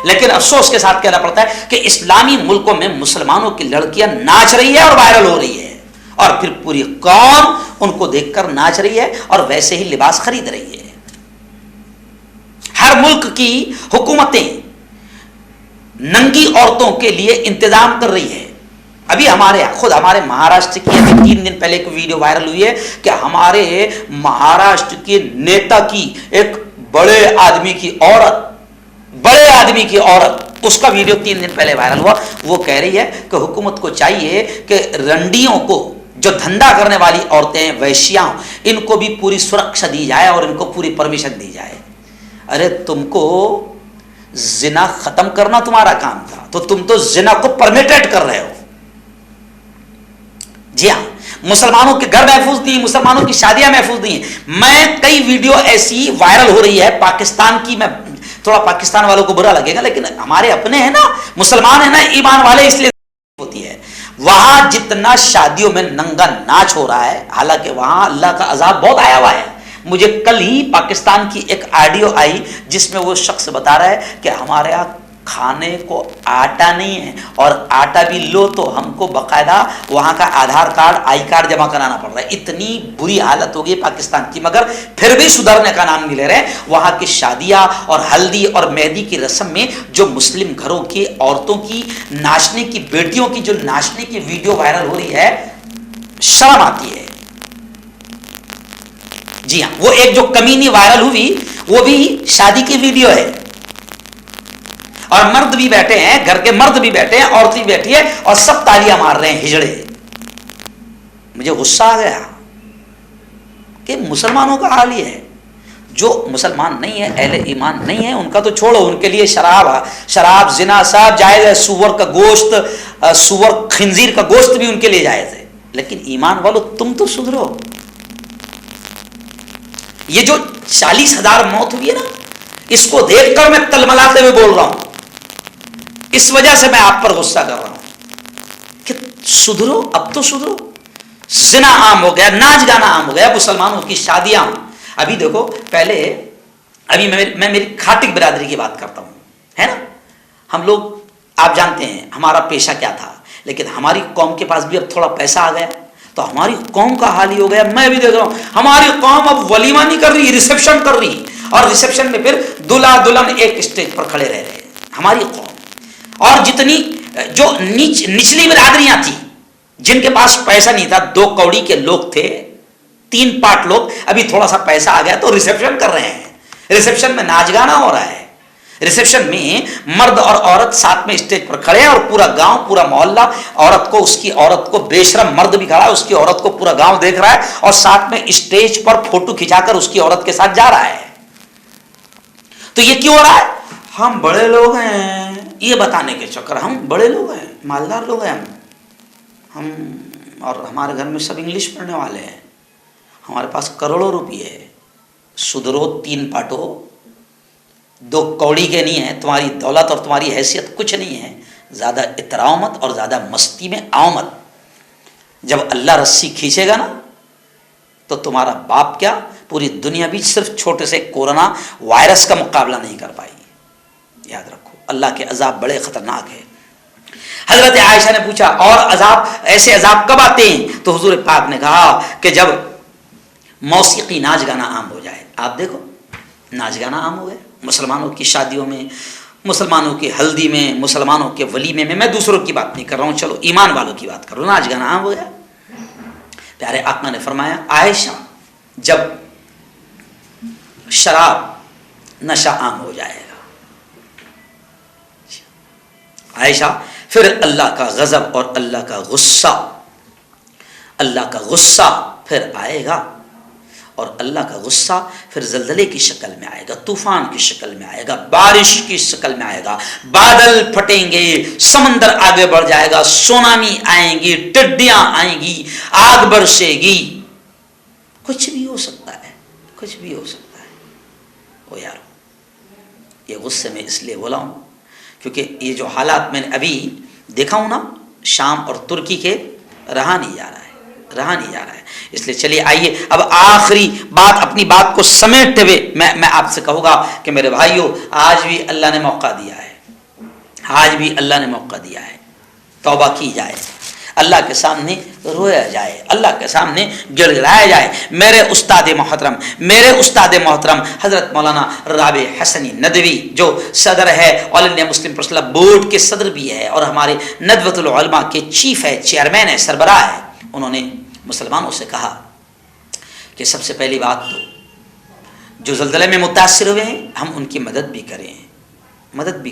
لیکن افسوس کے ساتھ کہنا پڑتا ہے کہ اسلامی ملکوں میں مسلمانوں کی لڑکیاں ناچ رہی ہے اور وائرل ہو رہی ہے، اور پھر پوری قوم ان کو دیکھ کر ناچ رہی ہے اور ویسے ہی لباس خرید رہی ہے. ہر ملک کی حکومتیں ننگی عورتوں کے لیے انتظام کر رہی ہے. ابھی خود ہمارے مہاراشٹر کی ابھی 3 دن پہلے ایک ویڈیو وائرل ہوئی ہے کہ ہمارے مہاراشٹر کے نیتا کی ایک بڑے آدمی کی عورت اس کا ویڈیو 3 دن پہلے وائرل ہوا. وہ کہہ رہی ہے کہ حکومت کو چاہیے کہ رنڈیوں کو، جو دھندا کرنے والی عورتیں ویشیاں، ان کو بھی پوری سرکشا دی جائے اور ان کو پوری پرمیشن دی جائے. ارے تم کو زنا ختم کرنا تمہارا کام تھا تو تم تو زنا کو پرمیٹڈ کر رہے ہو. جی ہاں، مسلمانوں کے گھر محفوظ نہیں، مسلمانوں کی شادیاں محفوظ نہیں ہیں. میں کئی ویڈیو ایسی وائرل ہو رہی ہے پاکستان کی، میں تھوڑا پاکستان والوں کو برا لگے گا لیکن ہمارے اپنے ہیں نا، مسلمان ہیں نا، ایمان والے، اس لیے ہوتی ہے. وہاں جتنا شادیوں میں ننگا ناچ ہو رہا ہے، حالانکہ وہاں اللہ کا عذاب بہت آیا ہوا ہے. مجھے کل ہی پاکستان کی ایک آڈیو آئی جس میں وہ شخص بتا رہا ہے کہ ہمارے یہاں کھانے کو آٹا نہیں ہے، اور آٹا بھی لو تو ہم کو باقاعدہ وہاں کا آدھار کارڈ، آئی کارڈ جمع کرانا پڑ رہا ہے. اتنی بری حالت ہوگی پاکستان کی، مگر پھر بھی سدھرنے کا نام نہیں لے رہے. وہاں کی شادیاں اور ہلدی اور مہندی کی رسم میں جو مسلم گھروں کی عورتوں کی ناچنے کی، بیٹیوں کی جو ناچنے کی ویڈیو وائرل ہو رہی ہے، شرم آتی ہے. جی ہاں، وہ ایک جو کمینی وائرل ہوئی وہ بھی شادی کی ویڈیو ہے، اور مرد بھی بیٹھے ہیں، گھر کے مرد بھی بیٹھے ہیں، عورت بھی بیٹھی ہے، اور سب تالیاں مار رہے ہیں ہجڑے. مجھے غصہ آ گیا کہ مسلمانوں کا حال یہ ہے. جو مسلمان نہیں ہے، اہل ایمان نہیں ہے، ان کا تو چھوڑو، ان کے لیے شراب زنا سب جائز ہے. سور کا گوشت، سور خنزیر کا گوشت بھی ان کے لیے جائز ہے. لیکن ایمان والو تم تو سدھرو. یہ جو 40,000 موت ہوئی ہے نا، اس کو دیکھ کر میں تلملاتے ہوئے بول رہا ہوں. اس وجہ سے میں آپ پر غصہ کر رہا ہوں کہ سدھرو، اب تو سدھرو. زنا عام ہو گیا، ناچ گانا عام ہو گیا، مسلمانوں کی شادیاں. ابھی دیکھو، ابھی میں میری کھاٹک برادری کی بات کرتا ہوں، ہے نا. ہم لوگ، آپ جانتے ہیں ہمارا پیشہ کیا تھا، لیکن ہماری قوم کے پاس بھی اب تھوڑا پیسہ آ گیا تو ہماری قوم کا حال ہی ہو گیا. میں بھی دیکھ رہا ہوں ہماری قوم اب ولیمہ نہیں کر رہی، ریسیپشن کر رہی، اور ریسیپشن میں پھر دلہا دلہن ایک اسٹیج پر کھڑے رہ رہے ہیں. ہماری قوم اور جتنی جو نچلی برادریاں تھیں، جن کے پاس پیسہ نہیں تھا، 2 کوڑی کے لوگ تھے، 3 پاٹ لوگ، ابھی تھوڑا سا پیسہ آ گیا تو ریسیپشن کر رہے ہیں. ریسیپشن میں ناچ گانا ہو رہا ہے. ریسیپشن میں مرد اور عورت ساتھ میں اسٹیج پر کھڑے ہیں، اور پورا گاؤں، پورا محلہ اس کی عورت کو، بے شرم مرد بھی کھڑا ہے، اس کی عورت کو پورا گاؤں دیکھ رہا ہے، اور ساتھ میں اسٹیج پر فوٹو کھنچا کر اس کی عورت کے ساتھ جا رہا ہے. تو یہ کیوں ہو رہا ہے؟ ہم بڑے لوگ ہیں، یہ بتانے کے چکر، ہم بڑے لوگ ہیں، مالدار لوگ ہیں ہم اور ہمارے گھر میں سب انگلش پڑھنے والے ہیں، ہمارے پاس کروڑوں روپیے ہے. سدھرو 3 پاٹو، 2 کوڑی کے نہیں ہیں. تمہاری دولت اور تمہاری حیثیت کچھ نہیں ہے. زیادہ اتراؤ مت اور زیادہ مستی میں آؤ مت. جب اللہ رسی کھینچے گا نا تو تمہارا باپ کیا، پوری دنیا بھی صرف چھوٹے سے کورونا وائرس کا مقابلہ نہیں کر پائی. یاد رکھو، اللہ کے عذاب بڑے خطرناک ہیں. حضرت عائشہ نے پوچھا اور عذاب، ایسے عذاب کب آتے ہیں؟ تو حضور پاک نے کہا کہ جب موسیقی، ناچ گانا عام ہو جائے. آپ دیکھو ناچ گانا عام ہو گیا مسلمانوں کی شادیوں میں، مسلمانوں کی ہلدی میں، مسلمانوں کے ولیمے میں. میں دوسروں کی بات نہیں کر رہا ہوں، چلو ایمان والوں کی بات کر رہا ہوں. ناچ گانا عام ہو گیا. پیارے آقا نے فرمایا عائشہ، جب شراب نشہ عام ہو جائے گا عائشہ، پھر اللہ کا غضب اور اللہ کا غصہ پھر آئے گا. اور اللہ کا غصہ پھر زلزلے کی شکل میں آئے گا، طوفان کی شکل میں آئے گا، بارش کی شکل میں آئے گا، بادل پھٹیں گے، سمندر آگے بڑھ جائے گا، سونامی آئیں گی، ٹڈیاں آئیں گی، آگ برسے گی. کچھ بھی ہو سکتا ہے، کچھ بھی ہو سکتا ہے. او یارو، یہ غصے میں اس لیے بولا ہوں کیونکہ یہ جو حالات میں نے ابھی دیکھا ہوں نا، شام اور ترکی کے، رہا نہیں جا رہا ہے. اس لیے چلیے آئیے اب آخری بات، اپنی بات کو سمیٹتے ہوئے میں آپ سے کہوں گا کہ میرے بھائیوں، آج بھی اللہ نے موقع دیا ہے، توبہ کی جائے. اللہ کے سامنے رویا جائے, اللہ کے سامنے گڑ گڑایا جائے. میرے استاد محترم حضرت مولانا رابع حسنی ندوی جو صدر ہے آل انڈیا مسلم پرسنل بورڈ کے صدر بھی ہے اور ہمارے ندوۃ العلماء کے چیف ہے, چیئرمین ہے, سربراہ ہے, انہوں نے مسلمانوں سے کہا کہ سب سے پہلی بات تو جو زلزلے میں متاثر ہوئے ہیں ہم ان کی مدد بھی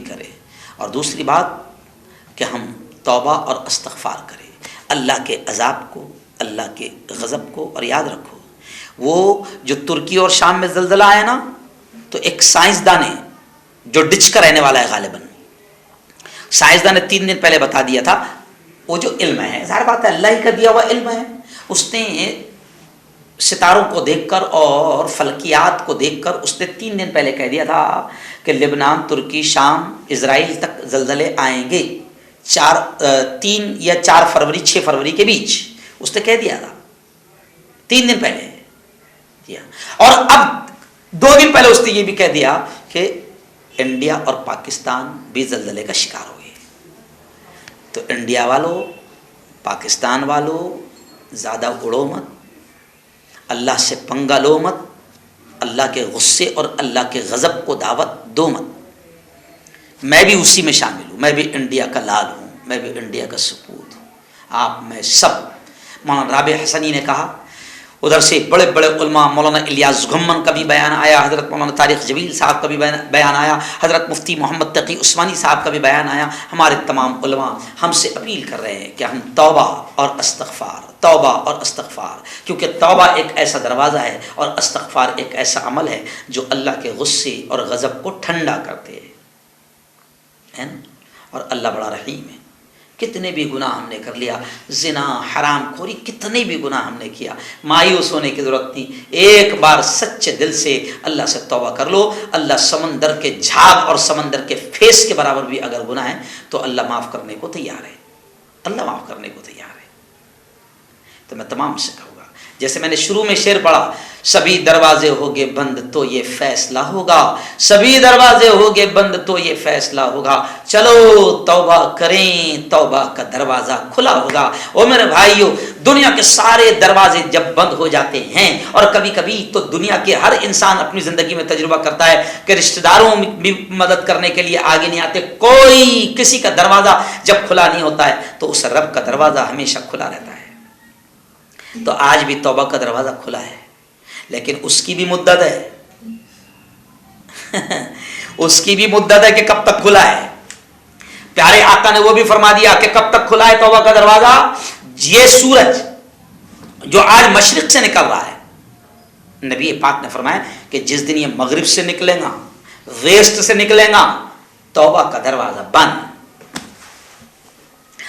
کریں, اور دوسری بات کہ ہم توبہ اور استغفار کریں اللہ کے عذاب کو, اللہ کے غضب کو. اور یاد رکھو وہ جو ترکی اور شام میں زلزلہ آیا نا, تو ایک سائنسدان ہے جو ڈچ کا رہنے والا ہے, غالباً سائنسدان نے 3 دن پہلے بتا دیا تھا. وہ جو علم ہے, ظاہر بات ہے اللہ ہی کا دیا ہوا علم ہے, اس نے ستاروں کو دیکھ کر اور فلکیات کو دیکھ کر اس نے 3 دن پہلے کہہ دیا تھا کہ لبنان, ترکی, شام, اسرائیل تک زلزلے آئیں گے 3 یا 4 فروری 6 فروری کے بیچ, اس نے کہہ دیا تھا 3 دن پہلے. اور اب 2 دن پہلے اس نے یہ بھی کہہ دیا کہ انڈیا اور پاکستان بھی زلزلے کا شکار ہو گئے. تو انڈیا والوں, پاکستان والوں, زیادہ اڑو مت, اللہ سے پنگا لو مت, اللہ کے غصے اور اللہ کے غضب کو دعوت دو مت. میں بھی اسی میں شامل ہوں, میں بھی انڈیا کا لال ہوں, میں بھی انڈیا کا سپوت ہوں, آپ میں سب. مولانا رابع حسنی نے کہا, ادھر سے بڑے بڑے علماء, مولانا الیاس گھمن کا بھی بیان آیا, حضرت مولانا طارق جمیل صاحب کا بھی بیان آیا, حضرت مفتی محمد تقی عثمانی صاحب کا بھی بیان آیا. ہمارے تمام علماء ہم سے اپیل کر رہے ہیں کہ ہم توبہ اور استغفار, کیونکہ توبہ ایک ایسا دروازہ ہے اور استغفار ایک ایسا عمل ہے جو اللہ کے غصے اور غضب کو ٹھنڈا کرتے ہیں. اور اللہ بڑا رحیم ہے. کتنے بھی گناہ ہم نے کر لیا, زنا, حرام خوری, کتنے بھی گناہ ہم نے کیا, مایوس ہونے کی ضرورت نہیں. ایک بار سچے دل سے اللہ سے توبہ کر لو, اللہ سمندر کے جھاگ اور سمندر کے فیس کے برابر بھی اگر گناہ ہے تو اللہ معاف کرنے کو تیار ہے, اللہ معاف کرنے کو تیار ہے. تو میں تمام سے کہوں گا, جیسے میں نے شروع میں شعر پڑھا, سبھی دروازے ہوگے بند تو یہ فیصلہ ہوگا, سبھی دروازے ہوگے بند تو یہ فیصلہ ہوگا, چلو توبہ کریں, توبہ کا دروازہ کھلا ہوگا. او میرے بھائیو, دنیا کے سارے دروازے جب بند ہو جاتے ہیں, اور کبھی کبھی تو دنیا کے ہر انسان اپنی زندگی میں تجربہ کرتا ہے کہ رشتہ داروں بھی مدد کرنے کے لیے آگے نہیں آتے, کوئی کسی کا دروازہ جب کھلا نہیں ہوتا ہے تو اس رب کا دروازہ ہمیشہ کھلا رہتا ہے. تو آج بھی توبہ کا دروازہ کھلا ہے, لیکن اس کی بھی مدت ہے, اس کی بھی مدت ہے کہ کب تک کھلا ہے. پیارے آقا نے وہ بھی فرما دیا کہ کب تک کھلا ہے توبہ کا دروازہ. یہ سورج جو آج مشرق سے نکل رہا ہے, نبی پاک نے فرمایا کہ جس دن یہ مغرب سے نکلے گا, ویسٹ سے نکلے گا, توبہ کا دروازہ بند.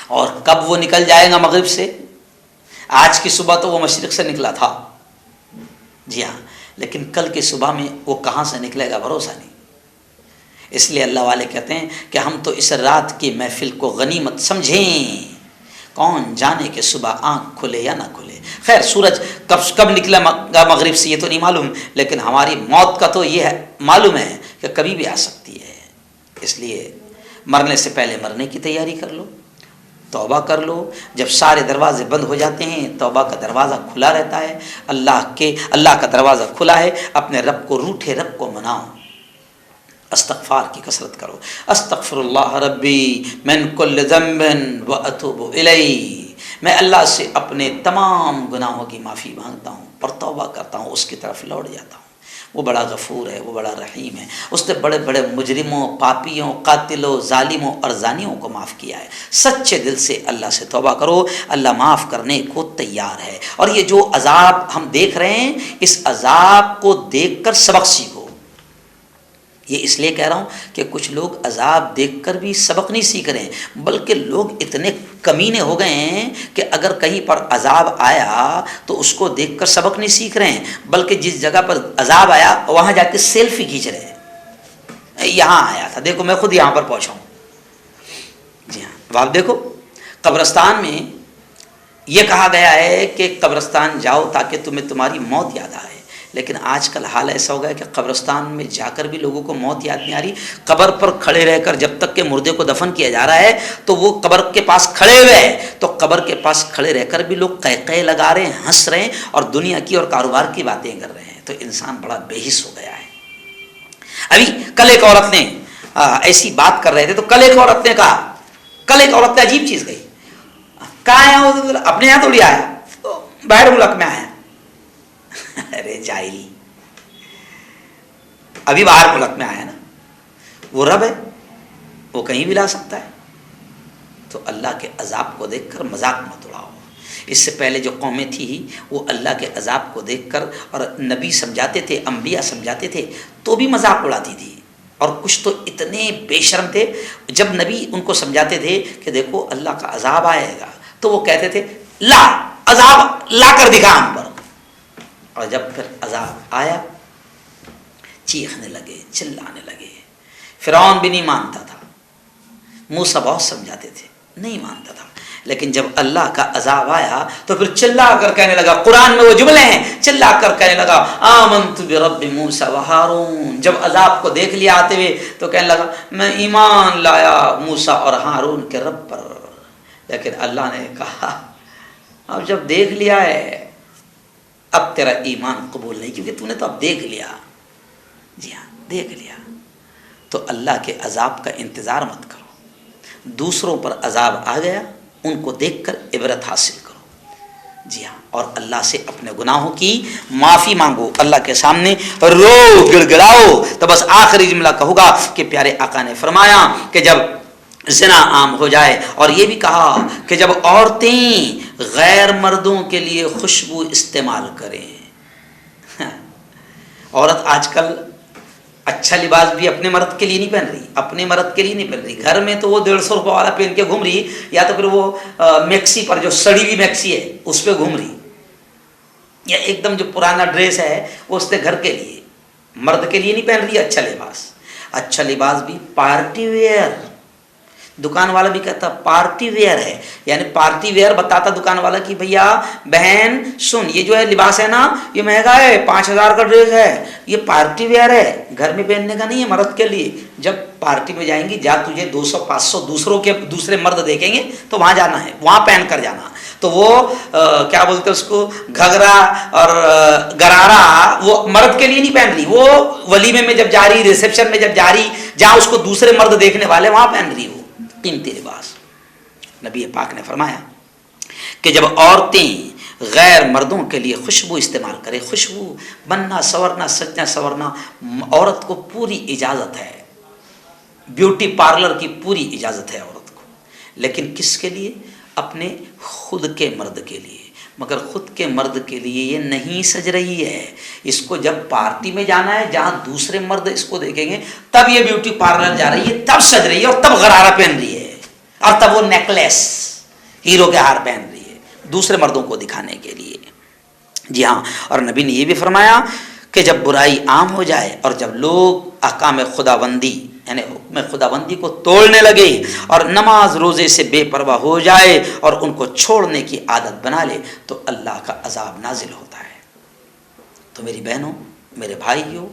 اور کب وہ نکل جائے گا مغرب سے؟ آج کی صبح تو وہ مشرق سے نکلا تھا, جی ہاں, لیکن کل کی صبح میں وہ کہاں سے نکلے گا بھروسہ نہیں. اس لیے اللہ والے کہتے ہیں کہ ہم تو اس رات کی محفل کو غنیمت سمجھیں, کون جانے کہ صبح آنکھ کھلے یا نہ کھلے. خیر سورج کب نکلا گا مغرب سے یہ تو نہیں معلوم, لیکن ہماری موت کا تو یہ معلوم ہے کہ کبھی بھی آ سکتی ہے. اس لیے مرنے سے پہلے مرنے کی تیاری کر لو, توبہ کر لو. جب سارے دروازے بند ہو جاتے ہیں توبہ کا دروازہ کھلا رہتا ہے. اللہ کا دروازہ کھلا ہے. اپنے رب کو, روٹھے رب کو مناؤ, استغفار کی کثرت کرو. استغفر اللہ ربی من کل ذنب واتوب الیہ, میں اللہ سے اپنے تمام گناہوں کی معافی مانگتا ہوں اور توبہ کرتا ہوں, اس کی طرف لوٹ جاتا ہوں. وہ بڑا غفور ہے, وہ بڑا رحیم ہے. اس نے بڑے بڑے مجرموں, پاپیوں, قاتلوں, ظالموں اور زانیوں کو معاف کیا ہے. سچے دل سے اللہ سے توبہ کرو, اللہ معاف کرنے کو تیار ہے. اور یہ جو عذاب ہم دیکھ رہے ہیں, اس عذاب کو دیکھ کر سبق سیکھو. یہ اس لیے کہہ رہا ہوں کہ کچھ لوگ عذاب دیکھ کر بھی سبق نہیں سیکھ رہے ہیں, بلکہ لوگ اتنے کمینے ہو گئے ہیں کہ اگر کہیں پر عذاب آیا تو اس کو دیکھ کر سبق نہیں سیکھ رہے ہیں, بلکہ جس جگہ پر عذاب آیا وہاں جا کے سیلفی کھینچ رہے ہیں. یہاں آیا تھا, دیکھو میں خود یہاں پر پہنچا ہوں. جی ہاں, اب آپ دیکھو قبرستان میں یہ کہا گیا ہے کہ قبرستان جاؤ تاکہ تمہیں تمہاری موت یاد آئے, لیکن آج کل حال ایسا ہو گیا کہ قبرستان میں جا کر بھی لوگوں کو موت یاد نہیں آ رہی. قبر پر کھڑے رہ کر جب تک کہ مردے کو دفن کیا جا رہا ہے تو وہ قبر کے پاس کھڑے ہوئے ہیں, تو قبر کے پاس کھڑے رہ کر بھی لوگ قہقہے لگا رہے ہیں, ہنس رہے ہیں اور دنیا کی اور کاروبار کی باتیں کر رہے ہیں. تو انسان بڑا بے حس ہو گیا ہے. ابھی کل ایک عورت نے ایسی بات کر رہے تھے, تو کل ایک عورت نے کہا, کل ایک عورت نے عجیب چیز کہی, کہاں آیا ہو؟ اپنے یہاں تھوڑی آیا, باہر ملک میں آیا. ارے جاہلی, ابھی باہر ملک میں آیا نا, وہ رب ہے, وہ کہیں بھی لا سکتا ہے. تو اللہ کے عذاب کو دیکھ کر مذاق مت اڑاؤ. اس سے پہلے جو قومیں تھی وہ اللہ کے عذاب کو دیکھ کر, اور نبی سمجھاتے تھے, انبیاء سمجھاتے تھے تو بھی مذاق اڑاتی تھی. اور کچھ تو اتنے بے شرم تھے, جب نبی ان کو سمجھاتے تھے کہ دیکھو اللہ کا عذاب آئے گا, تو وہ کہتے تھے لا عذاب لا کر دکھا ہم پر. اور جب پھر عذاب آیا چیخنے لگے, چلانے لگے. فرعون بھی نہیں مانتا تھا, موسیٰ بہت سمجھاتے تھے, نہیں مانتا تھا. لیکن جب اللہ کا عذاب آیا تو پھر چلا کر کہنے لگا, قرآن میں وہ جملے ہیں, چلا کر کہنے لگا آمنت برب موسیٰ و ہارون. جب عذاب کو دیکھ لیا آتے ہوئے تو کہنے لگا میں ایمان لایا موسیٰ اور ہارون کے رب پر. لیکن اللہ نے کہا اب جب دیکھ لیا ہے اب تیرا ایمان قبول نہیں, کیونکہ تو نے تو اب دیکھ لیا. جی ہاں, دیکھ لیا. تو اللہ کے عذاب کا انتظار مت کرو. دوسروں پر عذاب آ گیا, ان کو دیکھ کر عبرت حاصل کرو. جی ہاں, اور اللہ سے اپنے گناہوں کی معافی مانگو, اللہ کے سامنے رو گڑ گڑاؤ. تو بس آخری جملہ کہوں گا کہ پیارے آقا نے فرمایا کہ جب زنا عام ہو جائے, اور یہ بھی کہا کہ جب عورتیں غیر مردوں کے لیے خوشبو استعمال کریں. عورت آج کل اچھا لباس بھی اپنے مرد کے لیے نہیں پہن رہی, اپنے مرد کے لیے نہیں پہن رہی. گھر میں تو وہ 150 روپے والا پہن کے گھوم رہی, یا تو پھر وہ میکسی پر جو سڑی ہوئی میکسی ہے اس پہ گھوم رہی, یا ایک دم جو پرانا ڈریس ہے وہ اس نے گھر کے لیے, مرد کے لیے نہیں پہن رہی اچھا لباس. اچھا لباس بھی پارٹی ویئر, دکان والا بھی کہتا پارٹی ویئر ہے, یعنی پارٹی ویئر بتاتا دکان والا کہ بھیا بہن سن, یہ جو ہے لباس ہے نا یہ مہنگا ہے, 5000 کا ڈریس ہے, یہ پارٹی ویئر ہے, گھر میں پہننے کا نہیں ہے, مرد کے لیے. جب پارٹی میں جائیں گی جا تجھے 200-500 دوسرے مرد دیکھیں گے تو وہاں جانا ہے, وہاں پہن کر جانا. تو وہ کیا بولتے اس کو, گھگرا اور گرارا وہ مرد کے لیے نہیں پہن رہی, وہ ولیمے میں جب جا رہی, ریسیپشن میں جب جا رہی, جہاں اس کو دوسرے مرد دیکھنے والے وہاں پہن رہی وہ قیمتی لباس. نبی پاک نے فرمایا کہ جب عورتیں غیر مردوں کے لیے خوشبو استعمال کرے, خوشبو بننا سورنا سجنا سورنا عورت کو پوری اجازت ہے, بیوٹی پارلر کی پوری اجازت ہے عورت کو, لیکن کس کے لیے؟ اپنے خود کے مرد کے لیے. مگر خود کے مرد کے لیے یہ نہیں سج رہی ہے, اس کو جب پارٹی میں جانا ہے جہاں دوسرے مرد اس کو دیکھیں گے تب یہ بیوٹی پارلر جا رہی ہے, تب سج رہی ہے, اور تب غرارہ پہن رہی ہے, اور تب وہ نیکلیس ہیرو کے ہار پہن رہی ہے دوسرے مردوں کو دکھانے کے لیے. جی ہاں, اور نبی نے یہ بھی فرمایا کہ جب برائی عام ہو جائے اور جب لوگ احکام خداوندی یعنی حکم خداوندی کو توڑنے لگے اور نماز روزے سے بے پرواہ ہو جائے اور ان کو چھوڑنے کی عادت بنا لے تو اللہ کا عذاب نازل ہوتا ہے. تو میری بہنوں, میرے بھائیوں,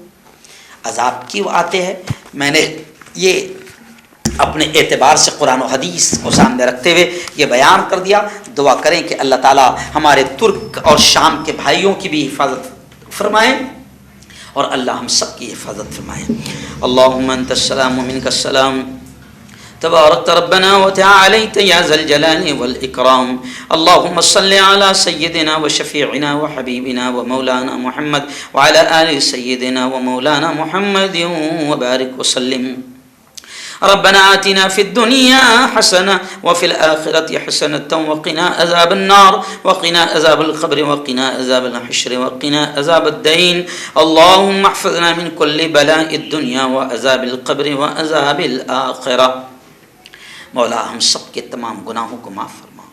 عذاب کیوں آتے ہیں میں نے یہ اپنے اعتبار سے قرآن و حدیث کو سامنے رکھتے ہوئے یہ بیان کر دیا. دعا کریں کہ اللہ تعالی ہمارے ترک اور شام کے بھائیوں کی بھی حفاظت فرمائیں اور اللہ ہم سب کی حفاظت فرمائیں. اللہم انت السلام و منک السلام تبارک ربنا وتعالیت یا ذا الجلال والاکرام. اللہم صل علی سیدنا و شفیعنا و حبیبنا و مولانا محمد وعلی آل سیدنا و مولانا محمد وبارک وسلم. ربنا آتنا في الدنيا حسنة وفي الآخرة حسنة وقنا عذاب النار وقنا عذاب القبر وقنا عذاب الحشر وقنا عذاب الدين. اللهم احفظنا من كل بلاء الدنيا وعذاب القبر وعذاب الآخرة. مولا ہم سب کے تمام گناہوں کو معاف فرما,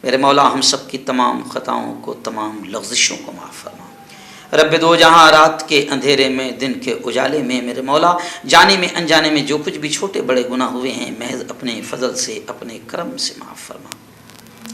میرے مولا ہم سب کی تمام خطاؤں کو, تمام لغزشوں کو معاف فرما. رب دو جہاں رات کے اندھیرے میں دن کے اجالے میں میرے مولا جانے میں انجانے میں جو کچھ بھی چھوٹے بڑے گناہ ہوئے ہیں محض اپنے فضل سے اپنے کرم سے معاف فرما.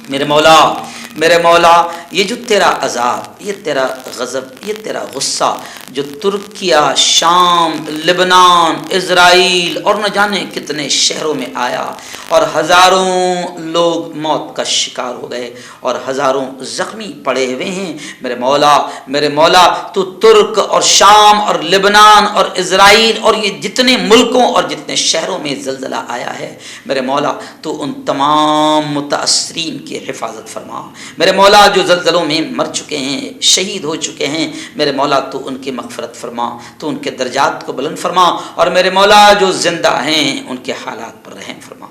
میرے مولا یہ جو تیرا عذاب، یہ تیرا غضب، یہ تیرا غصہ جو ترکیہ، شام، لبنان، اسرائیل اور نہ جانے کتنے شہروں میں آیا اور ہزاروں لوگ موت کا شکار ہو گئے اور ہزاروں زخمی پڑے ہوئے ہیں، میرے مولا تو ترک اور شام اور لبنان اور اسرائیل اور یہ جتنے ملکوں اور جتنے شہروں میں زلزلہ آیا ہے، میرے مولا تو ان تمام متاثرین کی حفاظت فرما۔ میرے مولا جو زلزلوں میں مر چکے ہیں، شہید ہو چکے ہیں، میرے مولا تو ان کی مغفرت فرما، تو ان کے درجات کو بلند فرما، اور میرے مولا جو زندہ ہیں ان کے حالات پر رحم فرما،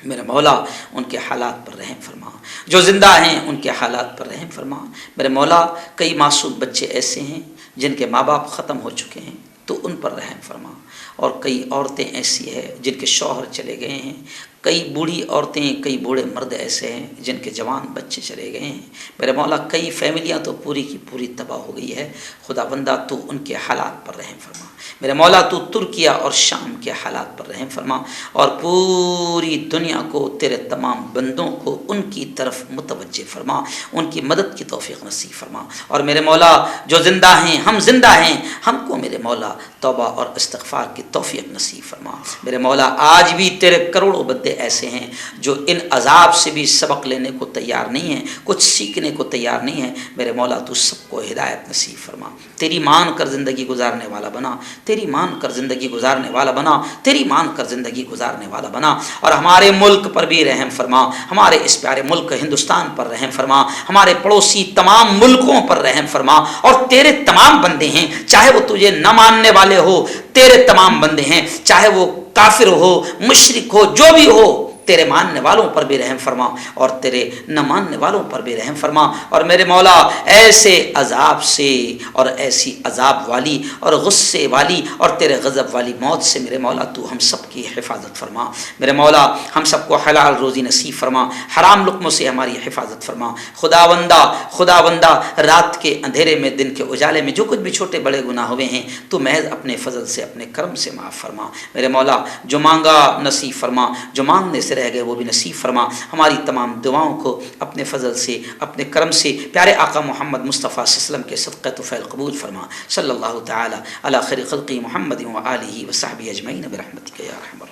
میرے مولا ان کے حالات پر رحم فرما، جو زندہ ہیں ان کے حالات پر رحم فرما۔ میرے مولا کئی معصوم بچے ایسے ہیں جن کے ماں باپ ختم ہو چکے ہیں، تو ان پر رحم فرما، اور کئی عورتیں ایسی ہیں جن کے شوہر چلے گئے ہیں، کئی بوڑھی عورتیں، کئی بوڑھے مرد ایسے ہیں جن کے جوان بچے چلے گئے ہیں، میرے مولا کئی فیملیاں تو پوری کی پوری تباہ ہو گئی ہے، خدا بندہ تو ان کے حالات پر رحم فرما، میرے مولا تو ترکیہ اور شام کے حالات پر رحم فرما، اور پوری دنیا کو، تیرے تمام بندوں کو ان کی طرف متوجہ فرما، ان کی مدد کی توفیق نصیب فرما، اور میرے مولا جو زندہ ہیں، ہم زندہ ہیں، ہم کو میرے مولا توبہ اور استغفار کی توفیق نصیب فرما۔ میرے مولا آج بھی تیرے کروڑوں بندے ایسے ہیں جو ان عذاب سے بھی سبق لینے کو تیار نہیں ہیں، کچھ سیکھنے کو تیار نہیں ہیں، میرے مولا تو سب کو ہدایت نصیب فرما، تیری مان کر زندگی گزارنے والا بنا، تیری مان کر زندگی گزارنے والا بنا، تیری مان کر زندگی گزارنے والا بنا، اور ہمارے ملک پر بھی رحم فرما، ہمارے اس پیارے ملک ہندوستان پر رحم فرما، ہمارے پڑوسی تمام ملکوں پر رحم فرما، اور تیرے تمام بندے ہیں، چاہے وہ تجھے نہ ماننے والے ہو، تیرے تمام بندے ہیں، چاہے وہ کافر ہو، مشرک ہو، جو بھی ہو، تیرے ماننے والوں پر بھی رحم فرما اور تیرے نہ ماننے والوں پر بھی رحم فرما، اور میرے مولا ایسے عذاب سے اور ایسی عذاب والی اور غصے والی اور تیرے غضب والی موت سے میرے مولا تو ہم سب کی حفاظت فرما، میرے مولا ہم سب کو حلال روزی نصیب فرما، حرام لقموں سے ہماری حفاظت فرما، خدا بندہ رات کے اندھیرے میں، دن کے اجالے میں جو کچھ بھی چھوٹے بڑے گناہ ہوئے ہیں تو محض اپنے فضل سے، اپنے کرم سے معاف فرما، میرے مولا جو مانگا نصیب فرما، جو مانگنے سے رہ گئے وہ بھی نصیب فرما، ہماری تمام دعاؤں کو اپنے فضل سے، اپنے کرم سے پیارے آقا محمد مصطفیٰ صلی اللہ علیہ وسلم کے صدقہ طفیل قبول فرما، صلی اللہ تعالی علی خیر خلقی محمد و آلہ و صحبہ اجمعین برحمتک یا ارحم الراحمین۔